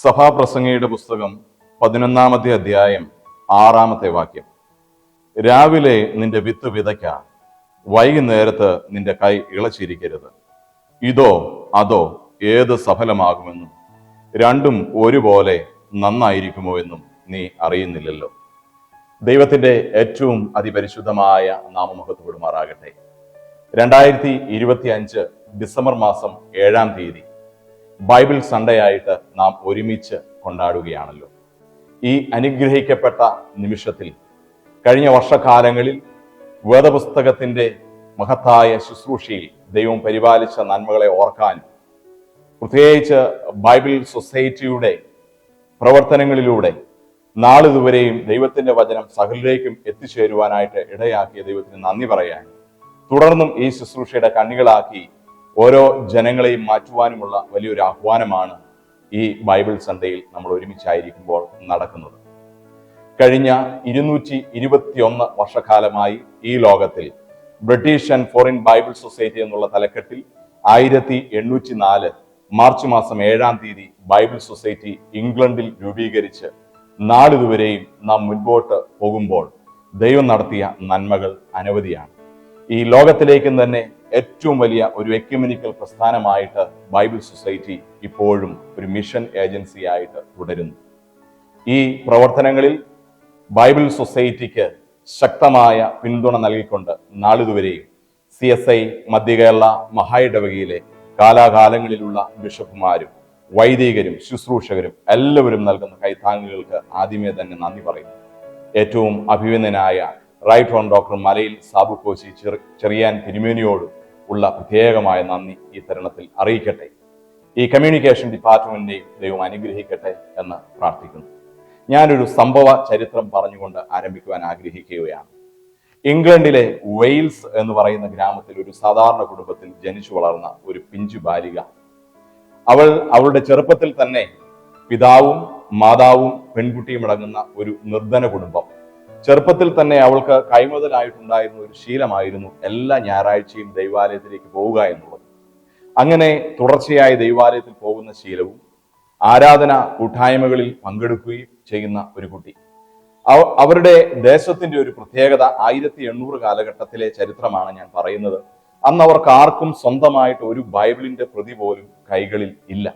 സഭാപ്രസംഗിയുടെ പുസ്തകം 11-ാമത്തെ അധ്യായം 6-ാമത്തെ വാക്യം. രാവിലെ നിന്റെ വിത്ത് വിതയ്ക്ക, വൈകുന്നേരത്ത് നിന്റെ കൈ ഇളച്ചിരിക്കരുത്. ഇതോ അതോ ഏത് സഫലമാകുമെന്നും രണ്ടും ഒരുപോലെ നന്നായിരിക്കുമോ എന്നും നീ അറിയുന്നില്ലല്ലോ. ദൈവത്തിന്റെ ഏറ്റവും അതിപരിശുദ്ധമായ നാമമഹത്വപ്പെടുമാറാകട്ടെ. 2025 ഡിസംബർ മാസം 7-ാം തീയതി ബൈബിൾ സൺഡേ ആയിട്ട് നാം ഒരുമിച്ച് കൊണ്ടാടുകയാണല്ലോ. ഈ അനുഗ്രഹിക്കപ്പെട്ട നിമിഷത്തിൽ കഴിഞ്ഞ വർഷകാലങ്ങളിൽ വേദപുസ്തകത്തിന്റെ മഹത്തായ ശുശ്രൂഷയിൽ ദൈവം പരിപാലിച്ച നന്മകളെ ഓർക്കാൻ, പ്രത്യേകിച്ച് ബൈബിൾ സൊസൈറ്റിയുടെ പ്രവർത്തനങ്ങളിലൂടെ നാളിതുവരെയും ദൈവത്തിന്റെ വചനം സകലിലേക്കും എത്തിച്ചേരുവാനായിട്ട് ഇടയാക്കിയ ദൈവത്തിന് നന്ദി പറയാൻ, തുടർന്നും ഈ ശുശ്രൂഷയുടെ കണ്ണികളാക്കി ഓരോ ജനങ്ങളെയും മാറ്റുവാനുമുള്ള വലിയൊരു ആഹ്വാനമാണ് ഈ ബൈബിൾ സൺഡേയിൽ നമ്മൾ ഒരുമിച്ചായിരിക്കുമ്പോൾ നടക്കുന്നത്. കഴിഞ്ഞ 221 വർഷക്കാലമായി ഈ ലോകത്തിൽ British and foreign Bible society എന്നുള്ള തലക്കെട്ടിൽ 1804 മാർച്ച് മാസം 7-ാം തീയതി ബൈബിൾ സൊസൈറ്റി ഇംഗ്ലണ്ടിൽ രൂപീകരിച്ച് നാളിതുവരെയും നാം മുൻപോട്ട് പോകുമ്പോൾ ദൈവം നടത്തിയ നന്മകൾ അനവധിയാണ്. ഈ ലോകത്തിലേക്കും തന്നെ ഏറ്റവും വലിയ ഒരു എക്യുമെനിക്കൽ പ്രസ്ഥാനമായിട്ട് ബൈബിൾ സൊസൈറ്റി ഇപ്പോഴും ഒരു മിഷൻ ഏജൻസി ആയിട്ട് തുടരുന്നു. ഈ പ്രവർത്തനങ്ങളിൽ ബൈബിൾ സൊസൈറ്റിക്ക് ശക്തമായ പിന്തുണ നൽകിക്കൊണ്ട് നാളിതുവരെയും CSI മധ്യകേരള മഹായിടവകയിലെ കാലാകാലങ്ങളിലുള്ള ബിഷപ്പുമാരും വൈദികരും ശുശ്രൂഷകരും എല്ലാവരും നൽകുന്ന കൈത്താങ്ങുകൾക്ക് ആദ്യമേ തന്നെ നന്ദി പറയുന്നു. ഏറ്റവും അഭിനന്ദനായ റൈറ്റ് ഓൺ ഡോക്ടർ മലയിൽ സാബു കോശി ചെറിയാൻ തിരുമേനിയോടും ഉള്ള പ്രത്യേകമായ നന്ദി ഈ തരുണത്തിൽ അറിയിക്കട്ടെ. ഈ കമ്മ്യൂണിക്കേഷൻ ഡിപ്പാർട്ട്മെന്റിനെയും ദൈവം അനുഗ്രഹിക്കട്ടെ എന്ന് പ്രാർത്ഥിക്കുന്നു. ഞാനൊരു സംഭവ ചരിത്രം പറഞ്ഞുകൊണ്ട് ആരംഭിക്കുവാൻ ആഗ്രഹിക്കുകയാണ്. ഇംഗ്ലണ്ടിലെ വെയിൽസ് എന്ന് പറയുന്ന ഗ്രാമത്തിൽ ഒരു സാധാരണ കുടുംബത്തിൽ ജനിച്ചു വളർന്ന ഒരു പിഞ്ചു ബാലിക. അവളുടെ ചെറുപ്പത്തിൽ തന്നെ പിതാവും മാതാവും പെൺകുട്ടിയും അടങ്ങുന്ന ഒരു നിർധന കുടുംബം. ചെറുപ്പത്തിൽ തന്നെ അവൾക്ക് കൈമുതലായിട്ടുണ്ടായിരുന്ന ഒരു ശീലമായിരുന്നു എല്ലാ ഞായറാഴ്ചയും ദൈവാലയത്തിലേക്ക് പോവുക എന്നുള്ളത്. അങ്ങനെ തുടർച്ചയായി ദൈവാലയത്തിൽ പോകുന്ന ശീലവും ആരാധന കൂട്ടായ്മകളിൽ പങ്കെടുക്കുകയും ചെയ്യുന്ന ഒരു കുട്ടി. അവരുടെ ദേശത്തിന്റെ ഒരു പ്രത്യേകത 1800 കാലഘട്ടത്തിലെ ചരിത്രമാണ് ഞാൻ പറയുന്നത്. അന്ന് അവർക്ക് ആർക്കും സ്വന്തമായിട്ട് ഒരു ബൈബിളിന്റെ പ്രതി പോലും കൈകളിൽ ഇല്ല.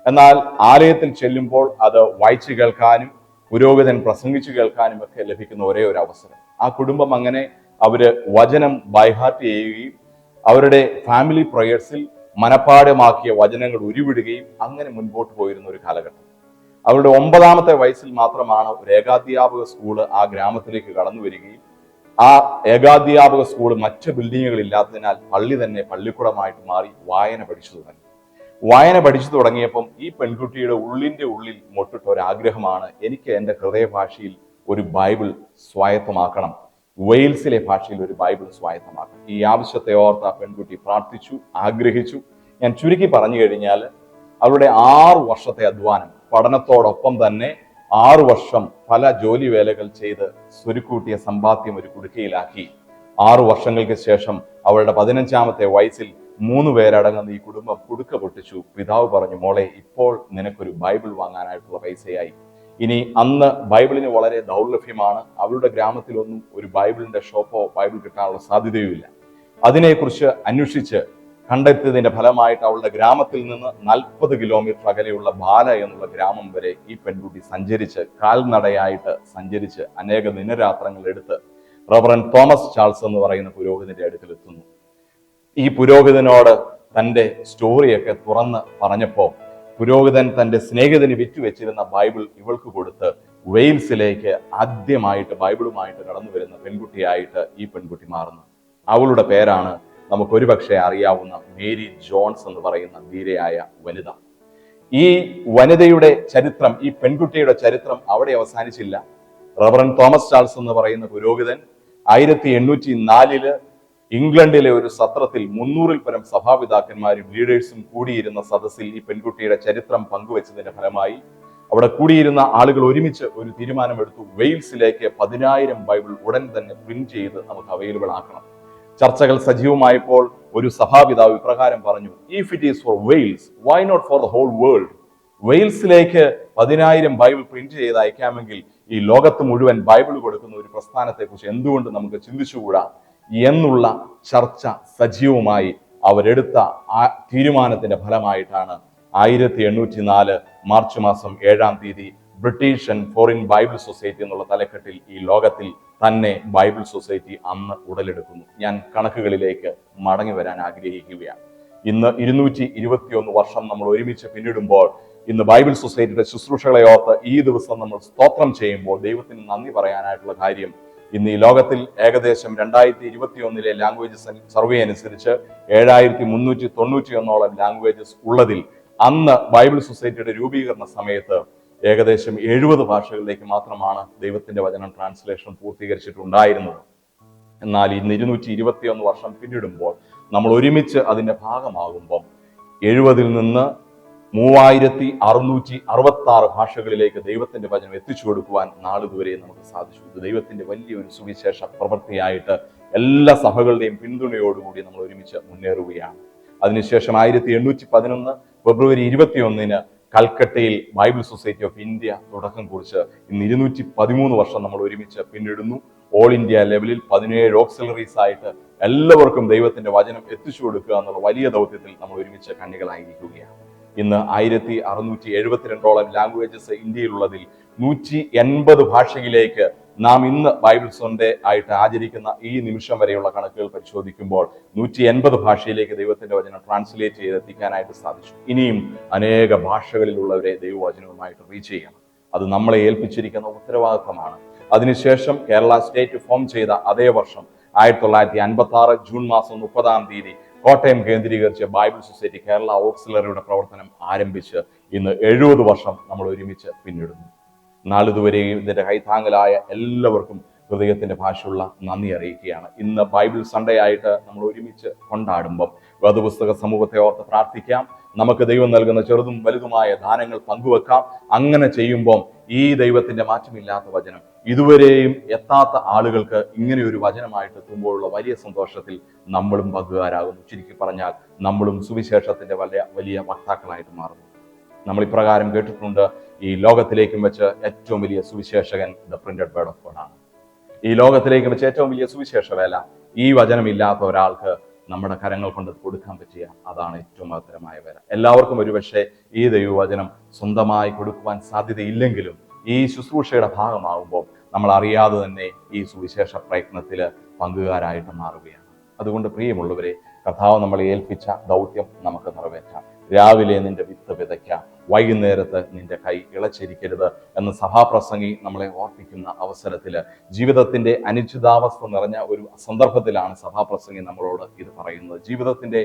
എന്നാൽ ആലയത്തിൽ ചെല്ലുമ്പോൾ അത് വായിച്ചു കേൾക്കാനും പുരോഹിതൻ പ്രസംഗിച്ചു കേൾക്കാനും ഒക്കെ ലഭിക്കുന്ന ഒരേ ഒരു അവസരം. ആ കുടുംബം അങ്ങനെ അവര് വചനം ബൈഹാർട്ട് ചെയ്യുകയും അവരുടെ ഫാമിലി പ്രേയേഴ്സിൽ മനഃപ്പാഠമാക്കിയ വചനങ്ങൾ ഉരുവിടുകയും അങ്ങനെ മുൻപോട്ട് പോയിരുന്ന ഒരു കാലഘട്ടം. അവരുടെ 9-ാമത്തെ വയസ്സിൽ മാത്രമാണ് ഒരു ഏകാധ്യാപക സ്കൂള് ആ ഗ്രാമത്തിലേക്ക് കടന്നു വരികയും ആ ഏകാധ്യാപക സ്കൂൾ മറ്റ് ബിൽഡിങ്ങുകൾ ഇല്ലാത്തതിനാൽ പള്ളി തന്നെ പള്ളിക്കൂടമായിട്ട് മാറി വായന പഠിച്ചു തുടങ്ങി. വായന പഠിച്ചു തുടങ്ങിയപ്പം ഈ പെൺകുട്ടിയുടെ ഉള്ളിന്റെ ഉള്ളിൽ മൊട്ടിട്ട ഒരാഗ്രഹമാണ്, എനിക്ക് എൻ്റെ ഹൃദയഭാഷയിൽ ഒരു ബൈബിൾ സ്വായത്തമാക്കണം, വെയിൽസിലെ ഭാഷയിൽ ഒരു ബൈബിൾ സ്വായത്തമാക്കണം. ഈ ആവശ്യത്തെ ഓർത്ത് ആ പെൺകുട്ടി പ്രാർത്ഥിച്ചു, ആഗ്രഹിച്ചു. ഞാൻ ചുരുക്കി പറഞ്ഞു കഴിഞ്ഞാൽ അവരുടെ 6 വർഷത്തെ അധ്വാനം, പഠനത്തോടൊപ്പം തന്നെ 6 വർഷം പല ജോലി വേലകൾ ചെയ്ത് സ്വരുക്കൂട്ടിയ സമ്പാദ്യം ഒരു കുടുക്കയിലാക്കി 6 വർഷങ്ങൾക്ക് ശേഷം അവളുടെ 15-ാമത്തെ വയസ്സിൽ 3 പേരടങ്ങുന്ന ഈ കുടുംബം കുടുക്ക പൊട്ടിച്ചു. പിതാവ് പറഞ്ഞു, മോളെ, ഇപ്പോൾ നിനക്കൊരു ബൈബിൾ വാങ്ങാനായിട്ടുള്ള പൈസയായി. ഇനി അന്ന് ബൈബിളിന് വളരെ ദൗർലഭ്യമാണ്. അവളുടെ ഗ്രാമത്തിലൊന്നും ഒരു ബൈബിളിന്റെ ഷോപ്പോ ബൈബിൾ കിട്ടാനുള്ള സാധ്യതയുമില്ല. അതിനെക്കുറിച്ച് അന്വേഷിച്ച് കണ്ടെത്തിയതിന്റെ ഫലമായിട്ട് അവളുടെ ഗ്രാമത്തിൽ നിന്ന് 40 കിലോമീറ്റർ അകലെയുള്ള ബാല എന്നുള്ള ഗ്രാമം വരെ ഈ പെൺകുട്ടി കാൽനടയായിട്ട് സഞ്ചരിച്ച് അനേക ദിനരാത്രങ്ങൾ എടുത്ത് റവറൻ തോമസ് ചാൾസ് എന്ന് പറയുന്ന പുരോഹിതന്റെ അടുക്കലെത്തുന്നു. ഈ പുരോഹിതനോട് തന്റെ സ്റ്റോറിയൊക്കെ തുറന്ന് പറഞ്ഞപ്പോ പുരോഹിതൻ തന്റെ സ്നേഹിതന് വിറ്റുവെച്ചിരുന്ന ബൈബിൾ ഇവൾക്ക് കൊടുത്ത് വെയിൽസിലേക്ക് ആദ്യമായിട്ട് ബൈബിളുമായിട്ട് കടന്നു വരുന്ന പെൺകുട്ടിയായിട്ട് ഈ പെൺകുട്ടി മാറുന്നു. അവളുടെ പേരാണ് നമുക്ക് ഒരുപക്ഷെ അറിയാവുന്ന മേരി ജോൺസ് എന്ന് പറയുന്ന ധീരയായ വനിത. ഈ വനിതയുടെ ചരിത്രം, ഈ പെൺകുട്ടിയുടെ ചരിത്രം അവിടെ അവസാനിച്ചില്ല. റവറൻ തോമസ് ചാൾസ് എന്ന് പറയുന്ന പുരോഹിതൻ 1804 ഇംഗ്ലണ്ടിലെ ഒരു സത്രത്തിൽ 300-ൽ പരം സഭാപിതാക്കന്മാരും ലീഡേഴ്സും കൂടിയിരുന്ന സദസ്സിൽ ഈ പെൺകുട്ടിയുടെ ചരിത്രം പങ്കുവെച്ചതിന്റെ ഫലമായി അവിടെ കൂടിയിരുന്ന ആളുകൾ ഒരുമിച്ച് ഒരു തീരുമാനമെടുത്തു. വെയിൽസിലേക്ക് 10,000 ബൈബിൾ ഉടൻ തന്നെ പ്രിന്റ് ചെയ്ത് നമുക്ക് അവൈലബിൾ ആക്കണം. ചർച്ചകൾ സജീവമായപ്പോൾ ഒരു സഭാപിതാവ് ഇപ്രകാരം പറഞ്ഞു, if it is for Wales, why not for the whole world? വെയിൽസിലേക്ക് 10,000 ബൈബിൾ പ്രിന്റ് ചെയ്ത് അയക്കാമെങ്കിൽ ഈ ലോകത്ത് മുഴുവൻ ബൈബിൾ കൊടുക്കുന്ന ഒരു പ്രസ്ഥാനത്തെക്കുറിച്ച് എന്തുകൊണ്ട് നമുക്ക് ചിന്തിച്ചുകൂടാ എന്നുള്ള ചർച്ച സജീവമായി അവരെടുത്ത ആ തീരുമാനത്തിന്റെ ഫലമായിട്ടാണ് 1804 മാർച്ച് മാസം 7-ാം തീയതി British and foreign Bible society എന്നുള്ള തലക്കെട്ടിൽ ഈ ലോകത്തിൽ തന്നെ ബൈബിൾ സൊസൈറ്റി അന്ന് ഉടലെടുക്കുന്നു. ഞാൻ കണക്കുകളിലേക്ക് മടങ്ങി വരാൻ ആഗ്രഹിക്കുകയാണ്. ഇന്ന് 221 വർഷം നമ്മൾ ഒരുമിച്ച് പിന്നിടുമ്പോൾ ഇന്ന് ബൈബിൾ സൊസൈറ്റിയുടെ ശുശ്രൂഷകളെ ഓർത്ത് ഈ ദിവസം നമ്മൾ സ്തോത്രം ചെയ്യുമ്പോൾ ദൈവത്തിന് നന്ദി പറയാനായിട്ടുള്ള കാര്യം, ഇന്ന് ഈ ലോകത്തിൽ ഏകദേശം 2021 ലാംഗ്വേജസ് സർവേ അനുസരിച്ച് 7391 ലാംഗ്വേജസ് ഉള്ളതിൽ അന്ന് ബൈബിൾ സൊസൈറ്റിയുടെ രൂപീകരണ സമയത്ത് ഏകദേശം 70 ഭാഷകളിലേക്ക് മാത്രമാണ് ദൈവത്തിന്റെ വചനം ട്രാൻസ്ലേഷൻ പൂർത്തീകരിച്ചിട്ടുണ്ടായിരുന്നത്. എന്നാൽ ഇന്ന് 221 വർഷം പിന്നിടുമ്പോൾ നമ്മൾ ഒരുമിച്ച് അതിന്റെ ഭാഗമാകുമ്പോൾ 70-ൽ നിന്ന് 3666 ഭാഷകളിലേക്ക് ദൈവത്തിന്റെ വചനം എത്തിച്ചു കൊടുക്കുവാൻ നാളിതുവരെ നമുക്ക് സാധിച്ചു. ഇത് ദൈവത്തിന്റെ വലിയൊരു സുവിശേഷ പ്രവൃത്തിയായിട്ട് എല്ലാ സഭകളുടെയും പിന്തുണയോടുകൂടി നമ്മൾ ഒരുമിച്ച് മുന്നേറുകയാണ്. അതിനുശേഷം 1811 ഫെബ്രുവരി 21 കൽക്കട്ടയിൽ ബൈബിൾ സൊസൈറ്റി ഓഫ് ഇന്ത്യ തുടക്കം കുറിച്ച് ഇന്ന് 213 വർഷം നമ്മൾ ഒരുമിച്ച് പിന്നിടുന്നു. ഓൾ ഇന്ത്യ ലെവലിൽ 17 ഓക്സിലറീസ് ആയിട്ട് എല്ലാവർക്കും ദൈവത്തിന്റെ വചനം എത്തിച്ചു കൊടുക്കുക എന്നുള്ള വലിയ ദൗത്യത്തിൽ നമ്മൾ ഒരുമിച്ച് കണ്ണികളായിരിക്കുകയാണ്. ഇന്ന് 1672 ലാംഗ്വേജസ് ഇന്ത്യയിലുള്ളതിൽ 180 ഭാഷയിലേക്ക് നാം ഇന്ന് ബൈബിൾ സൺഡേ ആയിട്ട് ആചരിക്കുന്ന ഈ നിമിഷം വരെയുള്ള കണക്കുകൾ പരിശോധിക്കുമ്പോൾ 180 ഭാഷയിലേക്ക് ദൈവത്തിന്റെ വചനം ട്രാൻസ്ലേറ്റ് ചെയ്തെത്തിക്കാനായിട്ട് സാധിച്ചു. ഇനിയും അനേക ഭാഷകളിലുള്ളവരെ ദൈവവചനവുമായിട്ട് റീച്ച് ചെയ്യണം. അത് നമ്മളെ ഏൽപ്പിച്ചിരിക്കുന്ന ഉത്തരവാദിത്തമാണ്. അതിനുശേഷം കേരള സ്റ്റേറ്റ് ഫോം ചെയ്ത അതേ വർഷം 1956 ജൂൺ മാസം 30-ാം തീയതി കോട്ടയം കേന്ദ്രീകരിച്ച് ബൈബിൾ സൊസൈറ്റി കേരള ഓക്സിലറിയുടെ പ്രവർത്തനം ആരംഭിച്ച് ഇന്ന് 70 വർഷം നമ്മൾ ഒരുമിച്ച് പിന്നിടുന്നു. നാളിതുവരെയും ഇതിന്റെ കൈത്താങ്ങലായ എല്ലാവർക്കും ഹൃദയത്തിന്റെ ഭാഷയുള്ള നന്ദി അറിയിക്കുകയാണ്. ഇന്ന് ബൈബിൾ സൺഡേ ആയിട്ട് നമ്മൾ ഒരുമിച്ച് കൊണ്ടാടുമ്പം വേദപുസ്തക സമൂഹത്തെ ഓർത്ത് പ്രാർത്ഥിക്കാം. നമുക്ക് ദൈവം നൽകുന്ന ചെറുതും വലുതുമായ ദാനങ്ങൾ പങ്കുവെക്കാം. അങ്ങനെ ചെയ്യുമ്പോൾ ഈ ദൈവത്തിന്റെ മാറ്റമില്ലാത്ത വചനം ഇതുവരെയും എത്താത്ത ആളുകൾക്ക് ഇങ്ങനെ ഒരു വചനമായിട്ട് എത്തുമ്പോഴുള്ള വലിയ സന്തോഷത്തിൽ നമ്മളും പങ്കുകാരാകുന്നു. ചുരുക്കി പറഞ്ഞാൽ നമ്മളും സുവിശേഷത്തിന്റെ വലിയ വക്താക്കളായിട്ട് മാറുന്നു. നമ്മൾ ഇപ്രകാരം കേട്ടിട്ടുണ്ട്, ഈ ലോകത്തിലേക്കും വെച്ച് ഏറ്റവും വലിയ സുവിശേഷകൻ the printed word of God ആണ്. ഈ ലോകത്തിലേക്കും വെച്ച് ഏറ്റവും വലിയ സുവിശേഷ വേല ഈ വചനമില്ലാത്ത ഒരാൾക്ക് നമ്മുടെ കരങ്ങൾ കൊണ്ട് കൊടുക്കാൻ പറ്റിയ അതാണ് ഏറ്റവും മഹത്തരമായ വേല. എല്ലാവർക്കും ഒരുപക്ഷെ ഈ ദൈവവചനം സ്വന്തമായി കൊടുക്കുവാൻ സാധ്യതയില്ലെങ്കിലും ഈ ശുശ്രൂഷയുടെ ഭാഗമാകുമ്പോൾ നമ്മൾ അറിയാതെ തന്നെ ഈ സുവിശേഷ പ്രയത്നത്തിൽ പങ്കുകാരായിട്ട് മാറുകയാണ്. അതുകൊണ്ട് പ്രിയമുള്ളവരെ, കർത്താവ് നമ്മളെ ഏൽപ്പിച്ച ദൗത്യം നമുക്ക് നിറവേറ്റാം. രാവിലെ നിന്റെ വിത്ത് വിതയ്ക്കാം, വൈകുന്നേരത്ത് നിന്റെ കൈ ഇളച്ചിരിക്കരുത് എന്ന് സഭാപ്രസംഗി നമ്മളെ ഓർപ്പിക്കുന്ന അവസരത്തിൽ ജീവിതത്തിന്റെ അനിശ്ചിതാവസ്ഥ നിറഞ്ഞ ഒരു സന്ദർഭത്തിലാണ് സഭാപ്രസംഗി നമ്മളോട് ഇത് പറയുന്നത്. ജീവിതത്തിന്റെ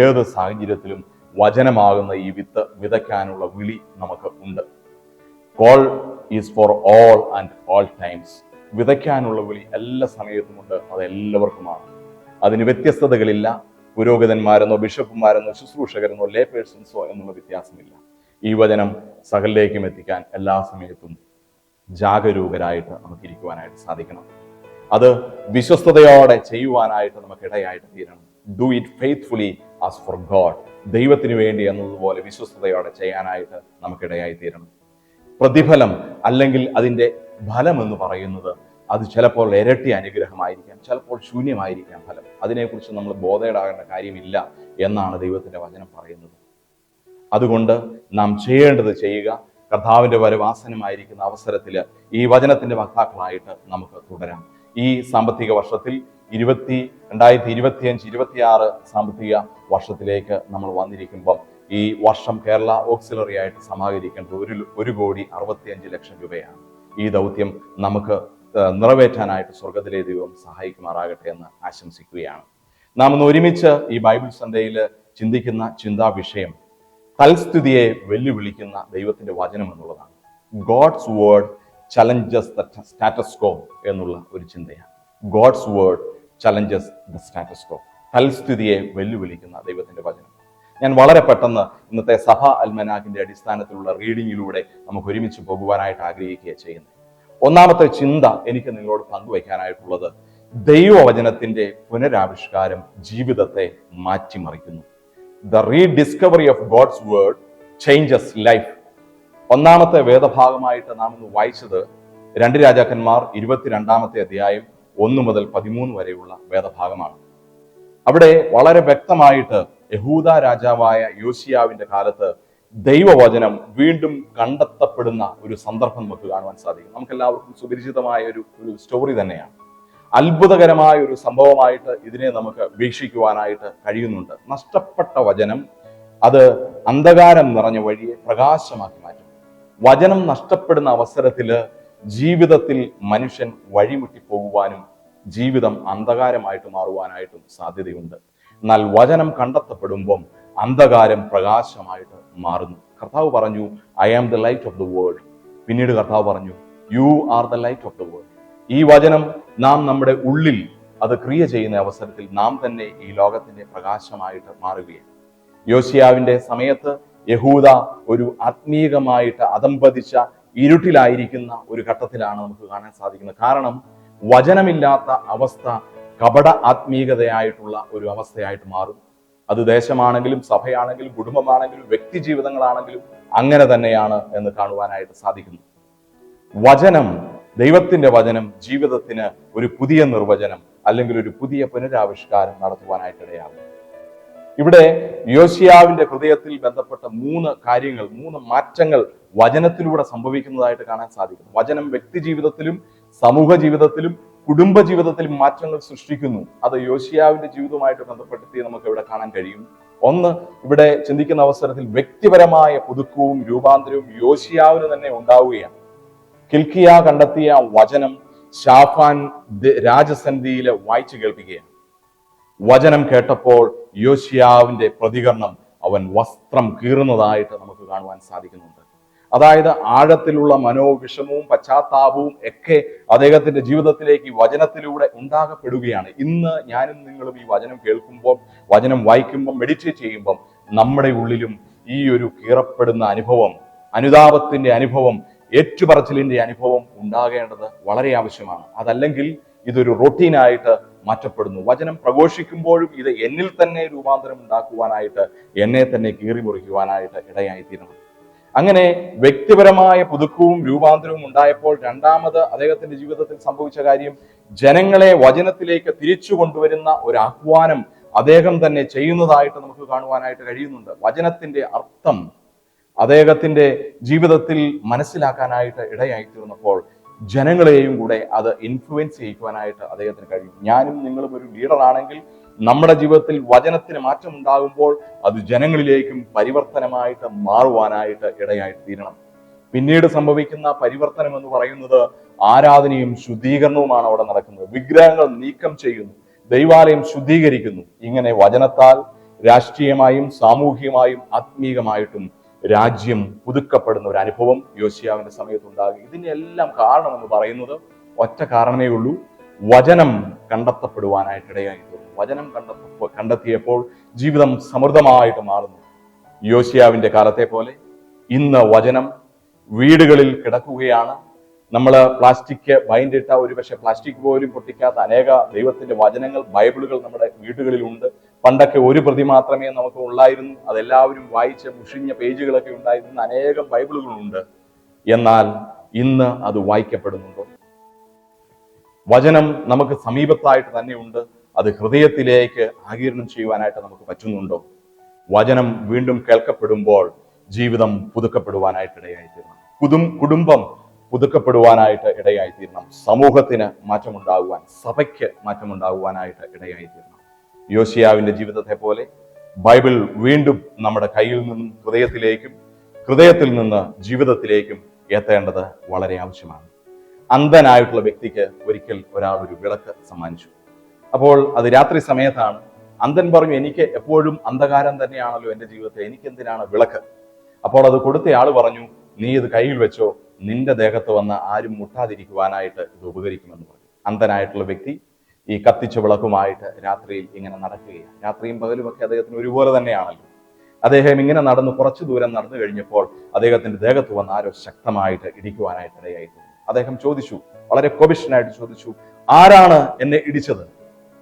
ഏത് സാഹചര്യത്തിലും വചനമാകുന്ന ഈ വിത്ത് വിതയ്ക്കാനുള്ള വിളി നമുക്ക് ഉണ്ട്. Call is for all and all times. വിതയ്ക്കാനുള്ള വിളി എല്ലാ സമയത്തുമുണ്ട്, അത് എല്ലാവർക്കുമാണ്. അതിന് വ്യത്യസ്തതകളില്ല. പുരോഹിതന്മാരെന്നോ ബിഷപ്പുമാരെന്നോ ശുശ്രൂഷകരെന്നോ ലേ പേഴ്സൺസോ എന്നുള്ള വ്യത്യാസമില്ല. ഈ വചനം സകലിലേക്കും എത്തിക്കാൻ എല്ലാ സമയത്തും ജാഗരൂകരായിട്ട് നമുക്ക് ഇരിക്കുവാനായിട്ട് സാധിക്കണം. അത് വിശ്വസ്തയോടെ ചെയ്യുവാനായിട്ട് നമുക്ക് ഇടയായിട്ട് തീരണം. Do it faithfully as for God. ദൈവത്തിന് വേണ്ടി എന്നതുപോലെ വിശ്വസ്തയോടെ ചെയ്യാനായിട്ട് നമുക്കിടയായി തീരണം. പ്രതിഫലം അല്ലെങ്കിൽ അതിൻ്റെ ഫലം എന്ന് പറയുന്നത് അത് ചിലപ്പോൾ ഇരട്ടി അനുഗ്രഹമായിരിക്കാം, ചിലപ്പോൾ ശൂന്യമായിരിക്കാം ഫലം. അതിനെക്കുറിച്ച് നമ്മൾ ബോധേടാകേണ്ട കാര്യമില്ല എന്നാണ് ദൈവത്തിന്റെ വചനം പറയുന്നത്. അതുകൊണ്ട് നാം ചെയ്യേണ്ടത് ചെയ്യുക. കർത്താവിന്റെ വരവാസനമായിരിക്കുന്ന അവസരത്തിൽ ഈ വചനത്തിന്റെ വക്താക്കളായിട്ട് നമുക്ക് തുടരാം. ഈ സാമ്പത്തിക വർഷത്തിൽ 2025-26 സാമ്പത്തിക വർഷത്തിലേക്ക് നമ്മൾ വന്നിരിക്കുമ്പം ഈ വർഷം കേരള ഓക്സിലറി ആയിട്ട് സമാഹരിക്കേണ്ടത് 1,65,00,000 രൂപയാണ്. ഈ ദൗത്യം നമുക്ക് നിറവേറ്റാനായിട്ട് സ്വർഗത്തിലെ ദൈവം സഹായിക്കുമാറാകട്ടെ എന്ന് ആശംസിക്കുകയാണ്. നാം ഇന്ന് ഒരുമിച്ച് ഈ ബൈബിൾ സൺഡേയിൽ ചിന്തിക്കുന്ന ചിന്താ വിഷയം തൽസ്ഥിതിയെ വെല്ലുവിളിക്കുന്ന ദൈവത്തിന്റെ വചനം എന്നുള്ളതാണ്. God's word challenges the status quo എന്നുള്ള ഒരു ചിന്തയാണ്. God's word challenges the status quo. തൽസ്ഥിതിയെ വെല്ലുവിളിക്കുന്ന ദൈവത്തിന്റെ വചനം. ഞാൻ വളരെ പെട്ടെന്ന് ഇന്നത്തെ സഭ അൽമനാക്കിന്റെ അടിസ്ഥാനത്തിലുള്ള റീഡിങ്ങിലൂടെ നമുക്ക് ഒരുമിച്ച് പോകുവാനായിട്ട് ആഗ്രഹിക്കുകയാണ് ചെയ്യുന്നത്. ഒന്നാമത്തെ ചിന്ത എനിക്ക് നിങ്ങളോട് പങ്കുവയ്ക്കാനായിട്ടുള്ളത്, ദൈവവചനത്തിന്റെ പുനരാവിഷ്കാരം ജീവിതത്തെ മാറ്റിമറിക്കുന്നു. The rediscovery of God's word changes life ഒന്നാമത്തെ വേദഭാഗമായിട്ട് നാം ഇന്ന് വായിച്ചത് 2 രാജാക്കന്മാർ 22 അധ്യായം 1 മുതൽ 13 വരെയുള്ള വേദഭാഗമാണ്. അവിടെ വളരെ വ്യക്തമായിട്ട് യഹൂദ രാജാവായ യോശിയാവിന്റെ കാലത്ത് ദൈവവചനം വീണ്ടും കണ്ടെത്തപ്പെടുന്ന ഒരു സന്ദർഭം നമുക്ക് കാണുവാൻ സാധിക്കും. നമുക്കെല്ലാവർക്കും സുപരിചിതമായ ഒരു സ്റ്റോറി തന്നെയാണ്. അത്ഭുതകരമായ ഒരു സംഭവമായിട്ട് ഇതിനെ നമുക്ക് വീക്ഷിക്കുവാനായിട്ട് കഴിയുന്നുണ്ട്. നഷ്ടപ്പെട്ട വചനം അത് അന്ധകാരം നിറഞ്ഞ വഴിയെ പ്രകാശമാക്കി മാറ്റും. വചനം നഷ്ടപ്പെടുന്ന അവസരത്തില് ജീവിതത്തിൽ മനുഷ്യൻ വഴിമുട്ടിപ്പോകുവാനും ജീവിതം അന്ധകാരമായിട്ട് മാറുവാനായിട്ടും സാധ്യതയുണ്ട്. എന്നാൽ വചനം കണ്ടെത്തപ്പെടുമ്പം അന്ധകാരം പ്രകാശമായിട്ട് മാറുന്നു. കർത്താവ് പറഞ്ഞു, I am the light of the world. പിന്നീട് കർത്താവ് പറഞ്ഞു, you are the light of the world. ഈ വചനം നാം നമ്മുടെ ഉള്ളിൽ അത് ക്രിയ ചെയ്യുന്ന അവസരത്തിൽ നാം തന്നെ ഈ ലോകത്തിന്റെ പ്രകാശമായിട്ട് മാറുകയാണ്. യോശിയാവിന്റെ സമയത്ത് യഹൂദ ഒരു ആത്മീയമായിട്ട് അധംപതിച്ച ഇരുട്ടിലായിരിക്കുന്ന ഒരു ഘട്ടത്തിലാണ് നമുക്ക് കാണാൻ സാധിക്കുന്നത്. കാരണം വചനമില്ലാത്ത അവസ്ഥ കപട ആത്മീയതയായിട്ടുള്ള ഒരു അവസ്ഥയായിട്ട് മാറും. അത് ദേശമാണെങ്കിലും സഭയാണെങ്കിലും കുടുംബമാണെങ്കിലും വ്യക്തി ജീവിതങ്ങളാണെങ്കിലും അങ്ങനെ തന്നെയാണ് എന്ന് കാണുവാനായിട്ട് സാധിക്കുന്നു. വചനം, ദൈവത്തിന്റെ വചനം ജീവിതത്തിന് ഒരു പുതിയ നിർവചനം അല്ലെങ്കിൽ ഒരു പുതിയ പുനരാവിഷ്കാരം നടത്തുവാനായിട്ടിടയാകും. ഇവിടെ യോശിയാവിന്റെ ഹൃദയത്തിൽ ബന്ധപ്പെട്ട 3 കാര്യങ്ങൾ, 3 മാറ്റങ്ങൾ വചനത്തിലൂടെ സംഭവിക്കുന്നതായിട്ട് കാണാൻ സാധിക്കും. വചനം വ്യക്തി ജീവിതത്തിലും സമൂഹ ജീവിതത്തിലും കുടുംബ ജീവിതത്തിലും മാറ്റങ്ങൾ സൃഷ്ടിക്കുന്നു. അത് യോശിയാവിന്റെ ജീവിതവുമായിട്ട് ബന്ധപ്പെടുത്തി നമുക്ക് ഇവിടെ കാണാൻ കഴിയും. ഒന്ന്, ഇവിടെ ചിന്തിക്കുന്ന അവസരത്തിൽ വ്യക്തിപരമായ പുതുക്കവും രൂപാന്തരവും യോശിയാവിന് തന്നെ ഉണ്ടാവുകയാണ്. കിൽക്കിയ കണ്ടെത്തിയ വചനം ശാഫാൻ രാജസന്നിധിയിൽ വായിച്ചു കേൾപ്പിക്കുകയാണ്. വചനം കേട്ടപ്പോൾ യോശിയാവിന്റെ പ്രതികരണം, അവൻ വസ്ത്രം കീറുന്നതായിട്ട് നമുക്ക് കാണുവാൻ സാധിക്കുന്നുണ്ട്. അതായത് ആഴത്തിലുള്ള മനോവിഷമവും പശ്ചാത്താപവും ഒക്കെ അദ്ദേഹത്തിന്റെ ജീവിതത്തിലേക്ക് വചനത്തിലൂടെ ഉണ്ടാകപ്പെടുകയാണ്. ഇന്ന് ഞാനും നിങ്ങളും ഈ വചനം കേൾക്കുമ്പോൾ, വചനം വായിക്കുമ്പോൾ, മെഡിറ്റേറ്റ് ചെയ്യുമ്പോൾ നമ്മുടെ ഉള്ളിലും ഈ ഒരു കീറപ്പെടുന്ന അനുഭവം, അനുതാപത്തിന്റെ അനുഭവം, ഏറ്റുപറച്ചിലിന്റെ അനുഭവം ഉണ്ടാകേണ്ടത് വളരെ ആവശ്യമാണ്. അതല്ലെങ്കിൽ ഇതൊരു റൊട്ടീനായിട്ട് മാറ്റപ്പെടുന്നു. വചനം പ്രഘോഷിക്കുമ്പോഴും ഇത് എന്നിൽ തന്നെ രൂപാന്തരം ഉണ്ടാക്കുവാനായിട്ട്, എന്നെ തന്നെ കീറി മുറിക്കുവാനായിട്ട് ഇടയായിത്തീരണം. അങ്ങനെ വ്യക്തിപരമായ പുതുക്കവും രൂപാന്തരവും ഉണ്ടായപ്പോൾ രണ്ടാമത് അദ്ദേഹത്തിന്റെ ജീവിതത്തിൽ സംഭവിച്ച കാര്യം, ജനങ്ങളെ വചനത്തിലേക്ക് തിരിച്ചു കൊണ്ടുവരുന്ന ഒരു ആഹ്വാനം അദ്ദേഹം തന്നെ ചെയ്യുന്നതായിട്ട് നമുക്ക് കാണുവാനായിട്ട് കഴിയുന്നുണ്ട്. വചനത്തിന്റെ അർത്ഥം അദ്ദേഹത്തിന്റെ ജീവിതത്തിൽ മനസ്സിലാക്കാനായിട്ട് ഇടയായിത്തീർന്നപ്പോൾ ജനങ്ങളെയും കൂടെ അത് ഇൻഫ്ലുവൻസ് ചെയ്യിക്കുവാനായിട്ട് അദ്ദേഹത്തിന് കഴിയും. ഞാനും നിങ്ങളും ഒരു ലീഡറാണെങ്കിൽ നമ്മുടെ ജീവിതത്തിൽ വചനത്തിന് മാറ്റം ഉണ്ടാകുമ്പോൾ അത് ജനങ്ങളിലേക്കും പരിവർത്തനമായിട്ട് മാറുവാനായിട്ട് ഇടയായിട്ട് തീരണം. പിന്നീട് സംഭവിക്കുന്ന പരിവർത്തനം എന്ന് പറയുന്നത് ആരാധനയും ശുദ്ധീകരണവുമാണ് അവിടെ നടക്കുന്നത്. വിഗ്രഹങ്ങൾ നീക്കം ചെയ്യുന്നു, ദൈവാലയം ശുദ്ധീകരിക്കുന്നു. ഇങ്ങനെ വചനത്താൽ രാഷ്ട്രീയമായും സാമൂഹികമായും ആത്മീയമായിട്ടും രാജ്യം പുതുക്കപ്പെടുന്ന ഒരു അനുഭവം യോശിയാവിന്റെ സമയത്തുണ്ടാകും. ഇതിന്റെ എല്ലാം കാരണം എന്ന് പറയുന്നത് ഒറ്റ കാരണമേ ഉള്ളൂ, വചനം കണ്ടെത്തപ്പെടുവാനായിട്ടിടയായി തീർന്നു. വചനം കണ്ടെത്തിയപ്പോൾ ജീവിതം സമൃദ്ധമായിട്ട് മാറുന്നു. യോശിയാവിന്റെ കാലത്തെ പോലെ ഇന്ന് വചനം വീടുകളിൽ കിടക്കുകയാണ്. നമ്മൾ പ്ലാസ്റ്റിക് ബൈൻഡിട്ട, ഒരുപക്ഷെ പ്ലാസ്റ്റിക് പോലും പൊട്ടിക്കാത്ത അനേക ദൈവത്തിന്റെ വചനങ്ങൾ, ബൈബിളുകൾ നമ്മുടെ വീടുകളിലുണ്ട്. പണ്ടൊക്കെ ഒരു പ്രതി മാത്രമേ നമുക്ക് ഉള്ളായിരുന്നു, അതെല്ലാവരും വായിച്ച് മുഷിഞ്ഞ പേജുകളൊക്കെ ഉണ്ടായിരുന്ന അനേകം ബൈബിളുകളുണ്ട്. എന്നാൽ ഇന്ന് അത് വായിക്കപ്പെടുന്നുണ്ടോ? വചനം നമുക്ക് സമീപത്തായിട്ട് തന്നെ ഉണ്ട്, അത് ഹൃദയത്തിലേക്ക് ആഗിരണം ചെയ്യുവാനായിട്ട് നമുക്ക് പറ്റുന്നുണ്ടോ? വചനം വീണ്ടും കേൾക്കപ്പെടുമ്പോൾ ജീവിതം പുതുക്കപ്പെടുവാനായിട്ട് ഇടയായിത്തീരണം. കുടുംബം പുതുക്കപ്പെടുവാനായിട്ട് ഇടയായിത്തീരണം. സമൂഹത്തിന് മാറ്റമുണ്ടാകുവാൻ, സഭയ്ക്ക് മാറ്റമുണ്ടാകുവാനായിട്ട് ഇടയായിത്തീരണം. യോശിയാവിന്റെ ജീവിതത്തെ പോലെ ബൈബിൾ വീണ്ടും നമ്മുടെ കയ്യിൽ നിന്നും ഹൃദയത്തിലേക്കും, ഹൃദയത്തിൽ നിന്ന് ജീവിതത്തിലേക്കും എത്തേണ്ടത് വളരെ ആവശ്യമാണ്. അന്ധനായിട്ടുള്ള വ്യക്തിക്ക് ഒരിക്കൽ ഒരാൾ ഒരു വിളക്ക് സമ്മാനിച്ചു. അപ്പോൾ അത് രാത്രി സമയത്താണ്. അന്ധൻ പറഞ്ഞു, എനിക്ക് എപ്പോഴും അന്ധകാരം തന്നെയാണല്ലോ എൻ്റെ ജീവിതത്തിൽ, എനിക്കെന്തിനാണ് വിളക്ക്? അപ്പോൾ അത് കൊടുത്തയാൾ പറഞ്ഞു, നീ ഇത് കയ്യിൽ വെച്ചോ, നിന്റെ ദേഹത്ത് വന്ന് ആരും മുട്ടാതിരിക്കുവാനായിട്ട് ഇത് ഉപകരിക്കുമെന്ന് പറഞ്ഞു. അന്ധനായിട്ടുള്ള വ്യക്തി ഈ കത്തിച്ച വിളക്കുമായിട്ട് രാത്രിയിൽ ഇങ്ങനെ നടക്കുകയാണ്. രാത്രിയും പകലുമൊക്കെ അദ്ദേഹത്തിന് ഒരുപോലെ തന്നെയാണല്ലോ. അദ്ദേഹം ഇങ്ങനെ നടന്ന് കുറച്ചു ദൂരം നടന്നു കഴിഞ്ഞപ്പോൾ അദ്ദേഹത്തിന്റെ ദേഹത്ത് വന്ന് ആരോ ശക്തമായിട്ട് ഇടിക്കുവാനായിട്ട് ഇടയായിട്ടുണ്ട്. അദ്ദേഹം ചോദിച്ചു, വളരെ കോപിഷ്ഠനായിട്ട് ചോദിച്ചു, ആരാണ് എന്നെ ഇടിച്ചത്?